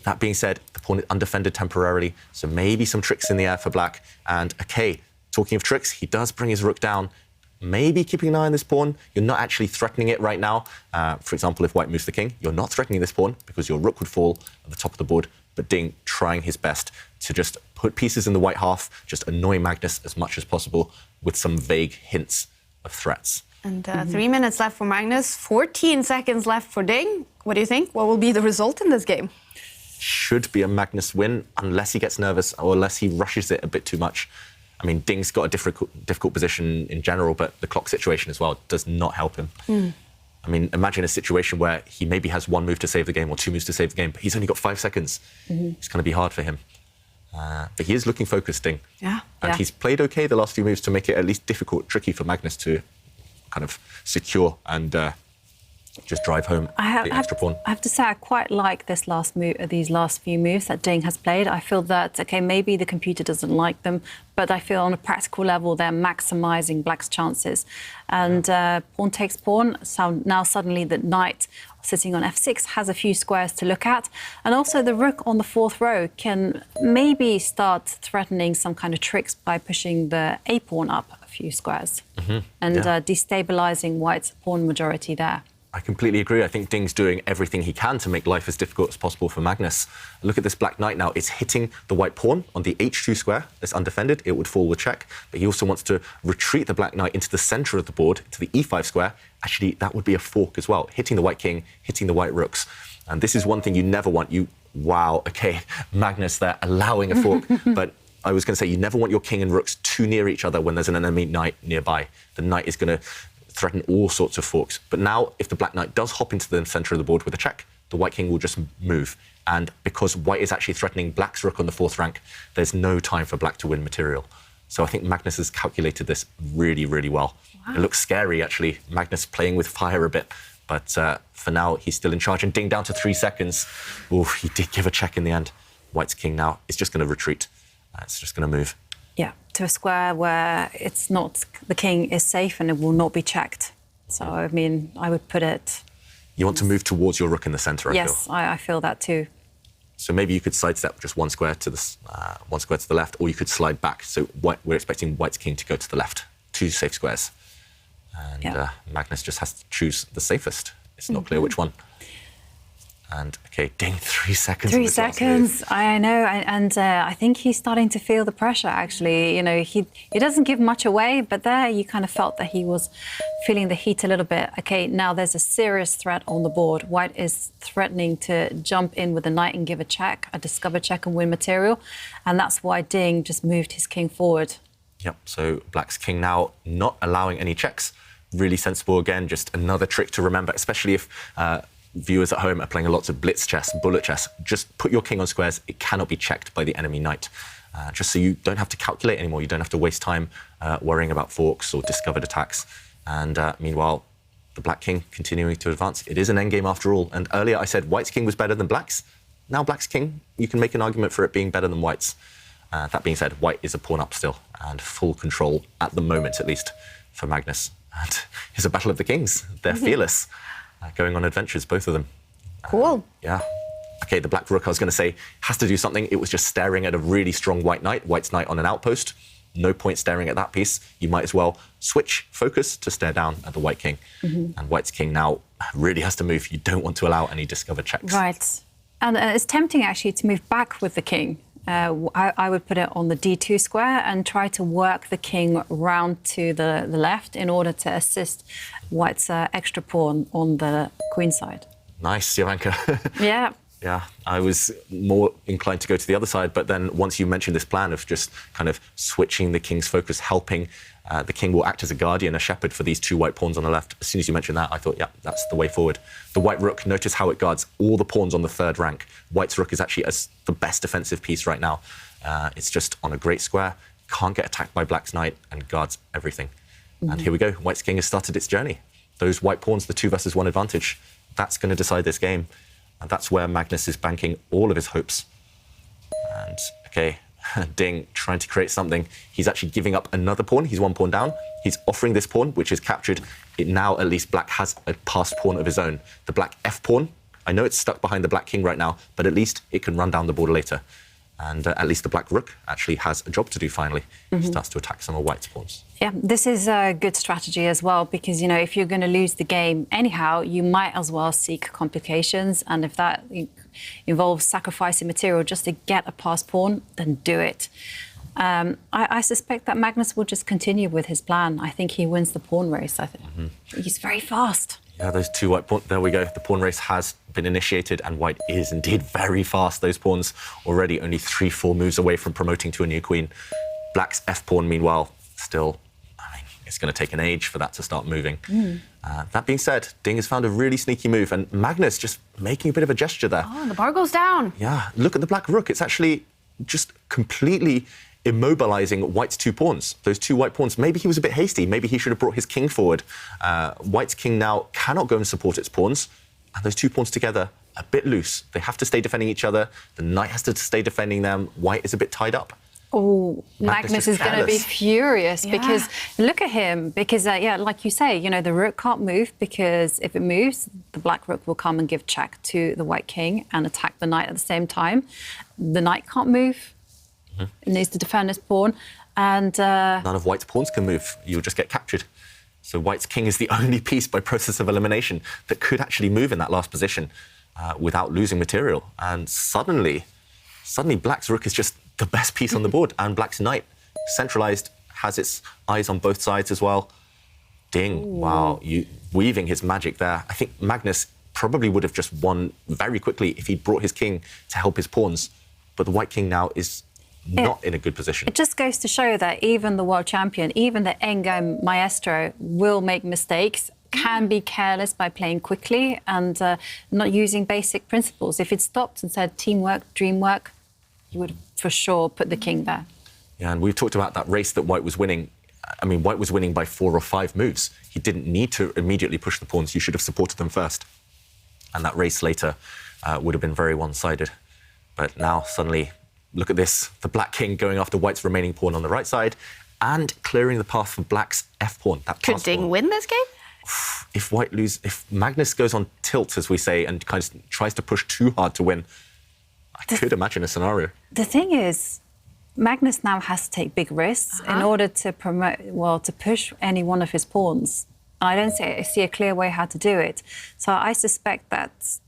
That being said, the pawn is undefended temporarily, so maybe some tricks in the air for black. And, OK, talking of tricks, he does bring his rook down. Maybe keeping an eye on this pawn. You're not actually threatening it right now. For example, if white moves the king, you're not threatening this pawn because your rook would fall at the top of the board. But Ding trying his best to just put pieces in the white half, just annoy Magnus as much as possible with some vague hints of threats. And 3 minutes left for Magnus, 14 seconds left for Ding. What do you think? What will be the result in this game? Should be a Magnus win, unless he gets nervous or unless he rushes it a bit too much. I mean, Ding's got a difficult position in general, but the clock situation as well does not help him. I mean, imagine a situation where he maybe has 1 move to save the game or 2 moves to save the game, but he's only got 5 seconds. It's going to be hard for him. But he is looking focused, Ding. Yeah. And he's played OK the last few moves to make it at least difficult, tricky for Magnus to kind of secure and just drive home the extra pawn. I have to say, I quite like this last move, these last few moves that Ding has played. I feel that, okay, maybe the computer doesn't like them, but I feel on a practical level they're maximising Black's chances. And pawn takes pawn, so now suddenly the knight sitting on f6 has a few squares to look at. And also the rook on the 4th row can maybe start threatening some kind of tricks by pushing the a pawn up a few squares and destabilising White's pawn majority there. I completely agree. I think Ding's doing everything he can to make life as difficult as possible for Magnus. Look at this black knight now. It's hitting the white pawn on the h2 square. It's undefended. It would fall with check. But he also wants to retreat the black knight into the centre of the board, to the e5 square. Actually, that would be a fork as well, hitting the white king, hitting the white rooks. And this is one thing you never want. Wow, OK, Magnus there allowing a fork. But I was going to say, you never want your king and rooks too near each other when there's an enemy knight nearby. The knight is going to threaten all sorts of forks. But now, if the black knight does hop into the centre of the board with a check, the white king will just move. And because white is actually threatening black's rook on the 4th rank, there's no time for black to win material. So I think Magnus has calculated this really, really well. Wow. It looks scary, actually, Magnus playing with fire a bit. But for now, he's still in charge. And Ding down to 3 seconds. Oh, he did give a check in the end. White's king now is just going to retreat. It's just going to move. Yeah, to a square where it's not, the king is safe and it will not be checked. So, I mean, I would put it... You want to move towards your rook in the centre, I feel. Yes, I feel that too. So maybe you could sidestep just one square to the left, or you could slide back. So we're expecting White's king to go to the left, 2 safe squares. And Magnus just has to choose the safest. It's not clear which one. And, OK, Ding, 3 seconds. 3 seconds, I know. And I think he's starting to feel the pressure, actually. You know, he doesn't give much away, but there you kind of felt that he was feeling the heat a little bit. OK, now there's a serious threat on the board. White is threatening to jump in with a knight and give a check, a discover check and win material. And that's why Ding just moved his king forward. Yep, so Black's king now not allowing any checks. Really sensible again, just another trick to remember, especially if viewers at home are playing lots of blitz chess, bullet chess. Just put your king on squares. It cannot be checked by the enemy knight. Just so you don't have to calculate anymore. You don't have to waste time worrying about forks or discovered attacks. And meanwhile, the black king continuing to advance. It is an endgame after all. And earlier I said White's king was better than Black's. Now Black's king, you can make an argument for it being better than White's. That being said, White is a pawn up still and full control at the moment, at least, for Magnus. And it's a battle of the kings. They're fearless. Going on adventures, both of them. Cool. Yeah. OK, the black rook, I was going to say, has to do something. It was just staring at a really strong white knight, White's knight on an outpost. No point staring at that piece. You might as well switch focus to stare down at the white king. And White's king now really has to move. You don't want to allow any discovered checks. Right. And it's tempting, actually, to move back with the king. I would put it on the d2 square and try to work the king round to the left in order to assist White's extra pawn on the queen side. Nice, Jovanka. Yeah. Yeah, I was more inclined to go to the other side, but then once you mentioned this plan of just kind of switching the king's focus, helping the king will act as a guardian, a shepherd for these 2 white pawns on the left. As soon as you mentioned that, I thought, yeah, that's the way forward. The white rook, notice how it guards all the pawns on the 3rd rank. White's rook is actually the best defensive piece right now. It's just on a great square, can't get attacked by Black's knight and guards everything. And here we go, White's king has started its journey. Those white pawns, the 2 versus 1 advantage, that's going to decide this game. And that's where Magnus is banking all of his hopes. And, OK, Ding trying to create something. He's actually giving up another pawn. He's 1 pawn down. He's offering this pawn, which is captured. It now, at least, Black has a passed pawn of his own. The black f pawn, I know it's stuck behind the black king right now, but at least it can run down the border later. And at least the black rook actually has a job to do finally. He starts to attack some of White's pawns. Yeah, this is a good strategy as well, because, you know, if you're going to lose the game anyhow, you might as well seek complications. And if that involves sacrificing material just to get a passed pawn, then do it. I suspect that Magnus will just continue with his plan. I think he wins the pawn race. I think he's very fast. Yeah, those 2 white pawns, there we go. The pawn race has been initiated and White is indeed very fast. Those pawns already only 3-4 moves away from promoting to a new queen. Black's f-pawn, meanwhile, still, I mean, it's going to take an age for that to start moving. That being said, Ding has found a really sneaky move and Magnus just making a bit of a gesture there. Oh, the bar goes down. Yeah, look at the black rook. It's actually just completely immobilizing White's 2 pawns. Those 2 white pawns, maybe he was a bit hasty. Maybe he should have brought his king forward. White's king now cannot go and support its pawns. And those 2 pawns together, a bit loose. They have to stay defending each other. The knight has to stay defending them. White is a bit tied up. Oh, Magnus is going to be furious because look at him. Because, like you say, the rook can't move because if it moves, the black rook will come and give check to the white king and attack the knight at the same time. The knight can't move. It needs to defend his pawn. And none of White's pawns can move. You'll just get captured. So White's king is the only piece by process of elimination that could actually move in that last position without losing material. And suddenly Black's rook is just the best piece on the board, and Black's knight, centralized, has its eyes on both sides as well. Ding, wow, weaving his magic there. I think Magnus probably would have just won very quickly if he'd brought his king to help his pawns. But the white king now is not in a good position. It just goes to show that even the world champion, even the endgame maestro, will make mistakes, can be careless by playing quickly and not using basic principles. If it stopped and said teamwork, dreamwork, you would for sure put the king there. Yeah, and we've talked about that race that White was winning. I mean, White was winning by 4 or 5 moves. He didn't need to immediately push the pawns. You should have supported them first. And that race later would have been very one-sided. But now, suddenly, look at this. The black king going after White's remaining pawn on the right side and clearing the path for Black's f-pawn. Could Ding win this game? If Magnus goes on tilt, as we say, and kind of tries to push too hard to win, I could imagine a scenario. The thing is, Magnus now has to take big risks in order to to push any one of his pawns. I don't see a clear way how to do it. So I suspect that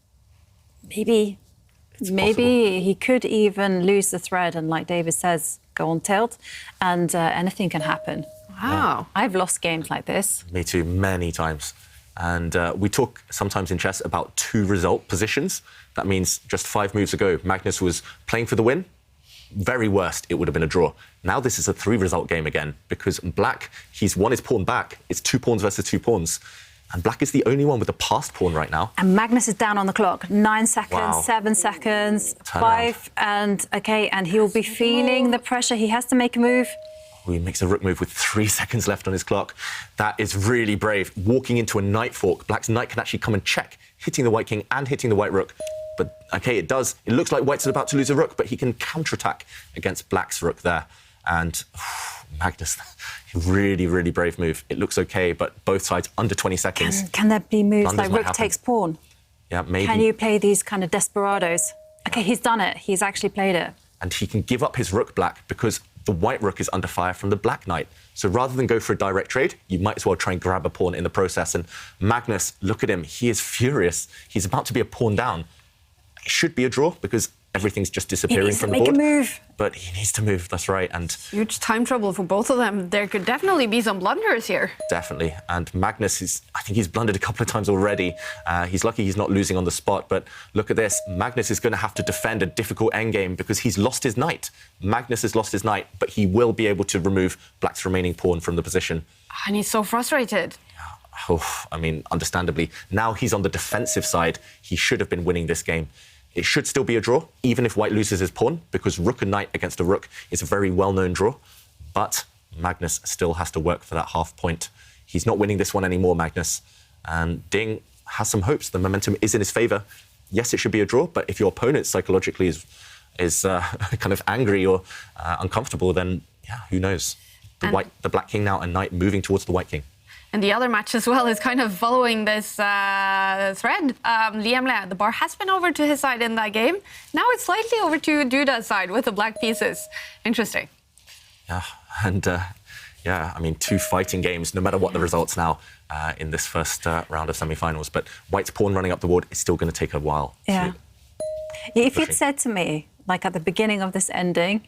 maybe he could even lose the thread and, like David says, go on tilt, and anything can happen. Wow. I've lost games like this. Me too, many times. And we talk sometimes in chess about 2 result positions. That means just 5 moves ago, Magnus was playing for the win. Very worst, it would have been a draw. Now this is a 3 result game again because Black, he's won his pawn back. It's 2 pawns versus 2 pawns. And Black is the only one with a passed pawn right now. And Magnus is down on the clock. 9 seconds, 7 seconds, 5, and he'll be feeling the pressure. He has to make a move. He makes a rook move with 3 seconds left on his clock. That is really brave. Walking into a knight fork, Black's knight can actually come and check, hitting the white king and hitting the white rook. But, it does. It looks like White's about to lose a rook, but he can counterattack against Black's rook there. And Magnus, really, really brave move. It looks OK, but both sides under 20 seconds. Can there be moves like rook takes pawn? Yeah, maybe. Can you play these kind of desperados? OK, he's done it. He's actually played it. And he can give up his rook, Black, because the white rook is under fire from the black knight. So rather than go for a direct trade, you might as well try and grab a pawn in the process. And Magnus, look at him. He is furious. He's about to be a pawn down. It should be a draw because everything's just disappearing from the board. He needs to make a move. But he needs to move, that's right. And huge time trouble for both of them. There could definitely be some blunders here. Definitely. And Magnus, I think he's blundered a couple of times already. He's lucky he's not losing on the spot. But look at this. Magnus is going to have to defend a difficult endgame because he's lost his knight. Magnus has lost his knight, but he will be able to remove Black's remaining pawn from the position. And he's so frustrated. Oh, I mean, understandably. Now he's on the defensive side. He should have been winning this game. It should still be a draw, even if White loses his pawn, because rook and knight against a rook is a very well-known draw. But Magnus still has to work for that half point. He's not winning this one anymore, Magnus. And Ding has some hopes. The momentum is in his favour. Yes, it should be a draw, but if your opponent psychologically is kind of angry or uncomfortable, then, yeah, who knows? The black king now and knight moving towards the white king. And the other match as well is kind of following this thread. Liren, the bar has been over to his side in that game. Now it's slightly over to Duda's side with the black pieces. Interesting. Yeah, and I mean, 2 fighting games, no matter what the results now in this first round of semi-finals. But White's pawn running up the board is still going to take a while. Yeah. If you'd said to me, like at the beginning of this ending,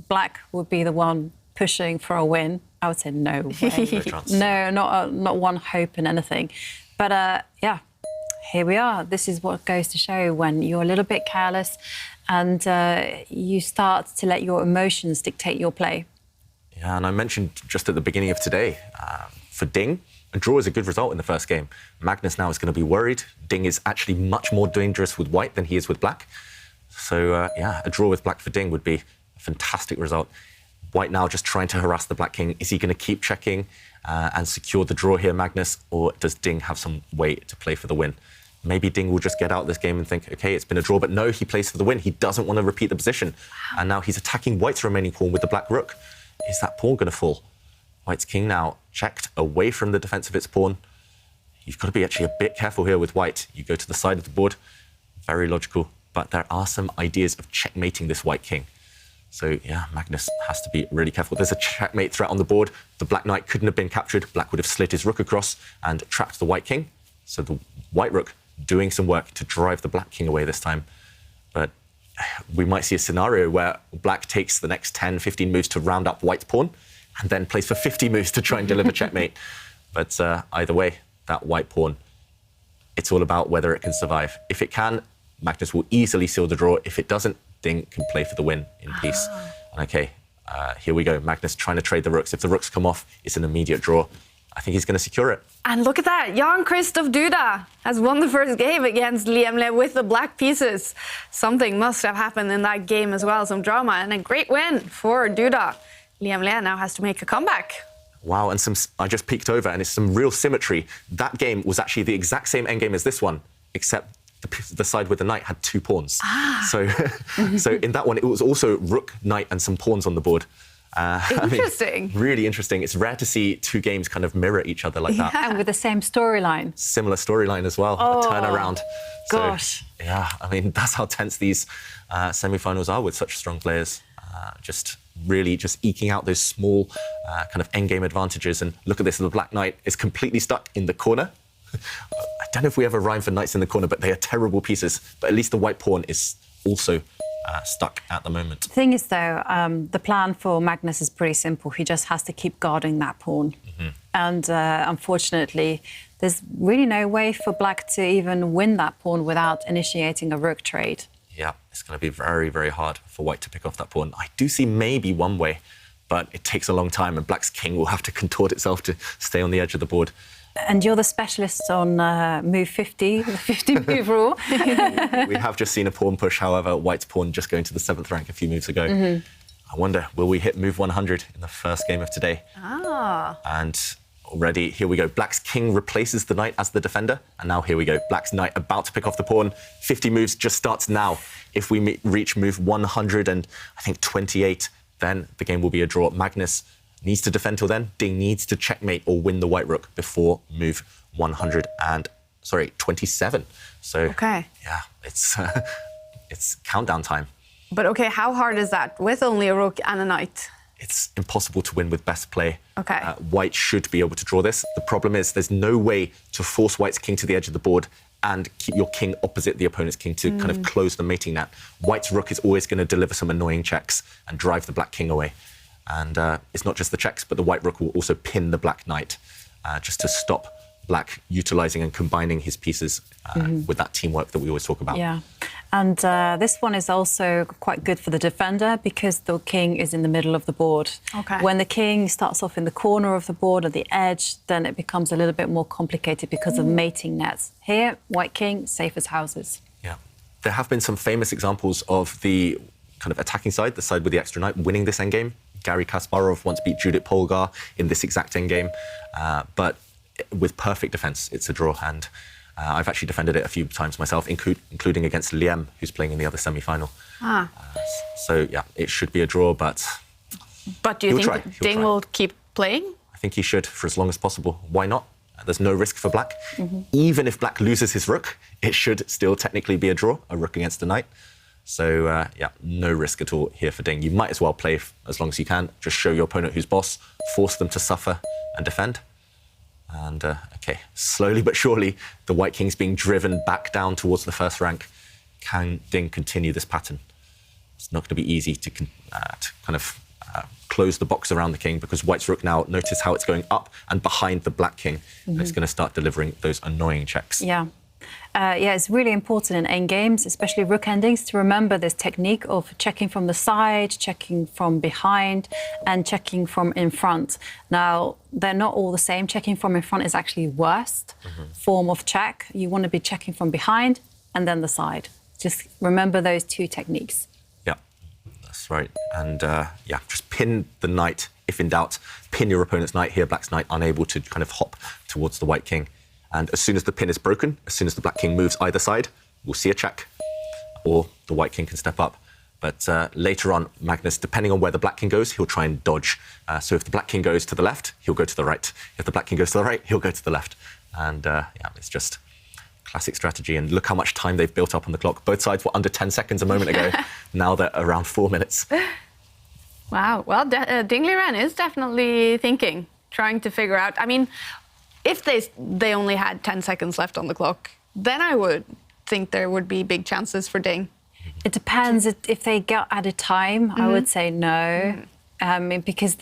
Black would be the one pushing for a win, I would say no way. No, not one hope in anything. But yeah, here we are. This is what goes to show when you're a little bit careless and you start to let your emotions dictate your play. Yeah, and I mentioned just at the beginning of today, for Ding, a draw is a good result in the first game. Magnus now is going to be worried. Ding is actually much more dangerous with White than he is with Black. So yeah, a draw with Black for Ding would be a fantastic result. White now just trying to harass the black king. Is he going to keep checking and secure the draw here, Magnus, or does Ding have some way to play for the win? Maybe Ding will just get out of this game and think, OK, it's been a draw. But no, he plays for the win. He doesn't want to repeat the position. And now he's attacking White's remaining pawn with the black rook. Is that pawn going to fall? White's king now checked away from the defense of its pawn. You've got to be actually a bit careful here with White. You go to the side of the board. Very logical. But there are some ideas of checkmating this White king. So, yeah, Magnus has to be really careful. There's a checkmate threat on the board. The black knight couldn't have been captured. Black would have slid his rook across and trapped the White king. So the White rook doing some work to drive the black king away this time. But we might see a scenario where Black takes the next 10, 15 moves to round up White's pawn and then plays for 50 moves to try and deliver checkmate. But either way, that White pawn, it's all about whether it can survive. If it can, Magnus will easily seal the draw. If it doesn't, Ding can play for the win in peace. And OK, here we go. Magnus trying to trade the rooks. If the rooks come off, it's an immediate draw. I think he's going to secure it. And look at that. Jan-Christoph Duda has won the first game against Liren with the black pieces. Something must have happened in that game as well. Some drama and a great win for Duda. Liren now has to make a comeback. Wow, and I just peeked over and it's some real symmetry. That game was actually the exact same endgame as this one, except the side with the knight had 2 pawns. So in that one, it was also rook, knight, and some pawns on the board. Interesting. I mean, really interesting. It's rare to see 2 games kind of mirror each other like that. And with the same storyline. Similar storyline as well, a turnaround. Gosh. So, yeah, I mean, that's how tense these semi-finals are with such strong players. Just really just eking out those small kind of endgame advantages. And look at this, the black knight is completely stuck in the corner. I don't know if we ever rhyme for knights in the corner, but they are terrible pieces. But at least the white pawn is also stuck at the moment. The thing is, though, the plan for Magnus is pretty simple. He just has to keep guarding that pawn. And unfortunately, there's really no way for black to even win that pawn without initiating a rook trade. Yeah, it's going to be very, very hard for white to pick off that pawn. I do see maybe one way, but it takes a long time and black's king will have to contort itself to stay on the edge of the board. And you're the specialist on move 50, the 50-move rule. We have just seen a pawn push, however, white's pawn just going to the 7th rank a few moves ago. I wonder, will we hit move 100 in the first game of today? And already, here we go. Black's king replaces the knight as the defender. And now here we go. Black's knight about to pick off the pawn. 50 moves just starts now. If we reach move 100 and I think 28, then the game will be a draw. Magnus needs to defend till then. Ding needs to checkmate or win the white rook before move 27. So, okay. Yeah, it's countdown time. But okay, how hard is that with only a rook and a knight? It's impossible to win with best play. Okay. White should be able to draw this. The problem is there's no way to force white's king to the edge of the board and keep your king opposite the opponent's king to kind of close the mating net. White's rook is always going to deliver some annoying checks and drive the black king away. And it's not just the checks, but the white rook will also pin the black knight just to stop black utilising and combining his pieces with that teamwork that we always talk about. Yeah, and this one is also quite good for the defender because the king is in the middle of the board. Okay. When the king starts off in the corner of the board or the edge, then it becomes a little bit more complicated because of mating nets. Here, white king, safe as houses. Yeah, there have been some famous examples of the kind of attacking side, the side with the extra knight, winning this endgame. Garry Kasparov once beat Judith Polgar in this exact endgame, but with perfect defence, it's a draw. And I've actually defended it a few times myself, including against Liren, who's playing in the other semi-final. So, yeah, it should be a draw, but do you think Ding will keep playing? I think he should for as long as possible. Why not? There's no risk for black. Even if black loses his rook, it should still technically be a draw, a rook against a knight. So, yeah, no risk at all here for Ding. You might as well play as long as you can. Just show your opponent who's boss, force them to suffer and defend. And, OK, slowly but surely, the white king's being driven back down towards the 1st rank. Can Ding continue this pattern? It's not going to be easy to kind of close the box around the king because white's rook now, notice how it's going up and behind the black king. And it's going to start delivering those annoying checks. Yeah. Yeah, it's really important in endgames, especially rook endings, to remember this technique of checking from the side, checking from behind, and checking from in front. Now, they're not all the same. Checking from in front is actually worst form of check. You want to be checking from behind and then the side. Just remember those 2 techniques. Yeah, That's right. And just pin the knight if in doubt. Pin your opponent's knight here. Black's knight unable to kind of hop towards the white king. And as soon as the pin is broken, as soon as the black king moves either side, we'll see a check, or the white king can step up. But later on, Magnus, depending on where the black king goes, he'll try and dodge. So if the black king goes to the left, he'll go to the right. If the black king goes to the right, he'll go to the left. And it's just classic strategy. And look how much time they've built up on the clock. Both sides were under 10 seconds a moment ago. Now they're around 4 minutes. Wow. Well, Ding Liren is definitely thinking, trying to figure out. I mean, if they only had 10 seconds left on the clock, then I would think there would be big chances for Ding. It depends. If they get added time, I would say no. Because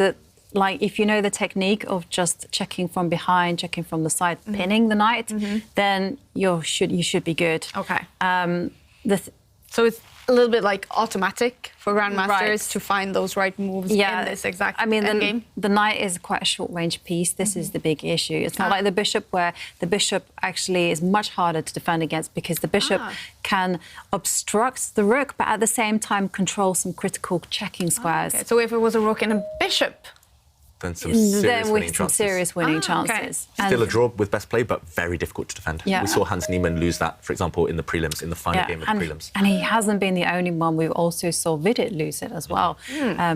if you know the technique of just checking from behind, checking from the side, pinning the knight, then you should be good. Okay. So it's a little bit like automatic for grandmasters to find those right moves in this exact endgame. The knight is quite a short-range piece. This is the big issue. It's not like the bishop, where the bishop actually is much harder to defend against, because the bishop can obstruct the rook, but at the same time control some critical checking squares. Okay. So if it was a rook and a bishop, then some serious winning chances. Chances. Still a draw with best play, but very difficult to defend. Yeah. We saw Hans Niemann lose that, for example, in the prelims, in the final game of the prelims. And he hasn't been the only one. We also saw Vidit lose it as well,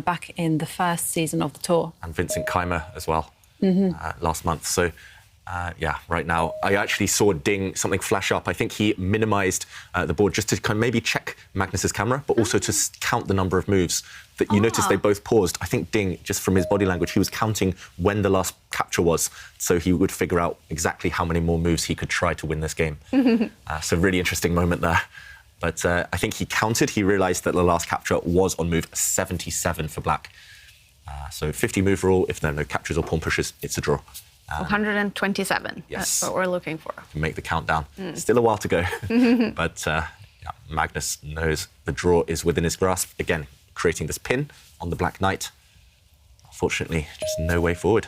back in the first season of the tour. And Vincent Keimer as well, last month. So, right now, I actually saw Ding something flash up. I think he minimised the board just to kind of maybe check Magnus's camera, but also to count the number of moves. That you notice they both paused. I think Ding, just from his body language, he was counting when the last capture was, so he would figure out exactly how many more moves he could try to win this game. So really interesting moment there. But I think he counted. He realised that the last capture was on move 77 for black. So 50 move rule. If there are no captures or pawn pushes, it's a draw. 127. Yes. That's what we're looking for. To make the countdown. Still a while to go. But Magnus knows the draw is within his grasp. Again, creating this pin on the black knight. Unfortunately, just no way forward.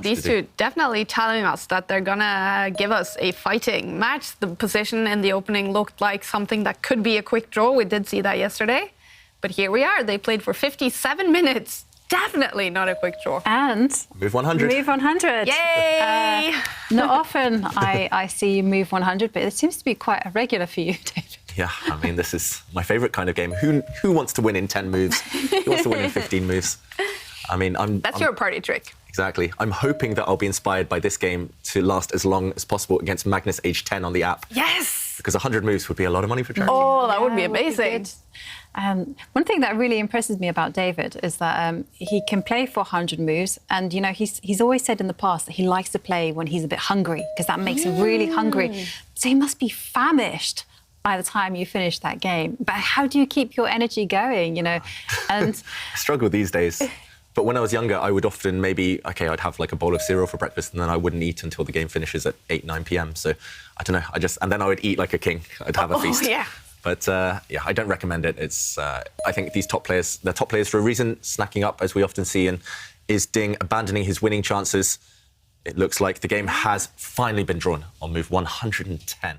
These two definitely telling us that they're gonna give us a fighting match. The position in the opening looked like something that could be a quick draw. We did see that yesterday. But here we are. They played for 57 minutes. Definitely not a quick draw. And move 100. Move 100. Yay! Not often I see you move 100, but it seems to be quite a regular for you, David. Yeah, I mean, this is my favourite kind of game. Who wants to win in 10 moves? Who wants to win in 15 moves? I mean, That's your party trick. Exactly. I'm hoping that I'll be inspired by this game to last as long as possible against Magnus age 10 on the app. Yes! Because 100 moves would be a lot of money for charity. Oh, that would be amazing. One thing that really impresses me about David is that he can play for 100 moves, and he's always said in the past that he likes to play when he's a bit hungry, because that makes him really hungry. So he must be famished by the time you finish that game. But how do you keep your energy going, And I struggle these days. But when I was younger, I would often I'd have like a bowl of cereal for breakfast, and then I wouldn't eat until the game finishes at 8, 9 p.m. So I don't know, and then I would eat like a king. I'd have a feast. Yeah. But I don't recommend it. It's I think they're top players for a reason, snacking up as we often see, and is Ding abandoning his winning chances? It looks like the game has finally been drawn on move 110.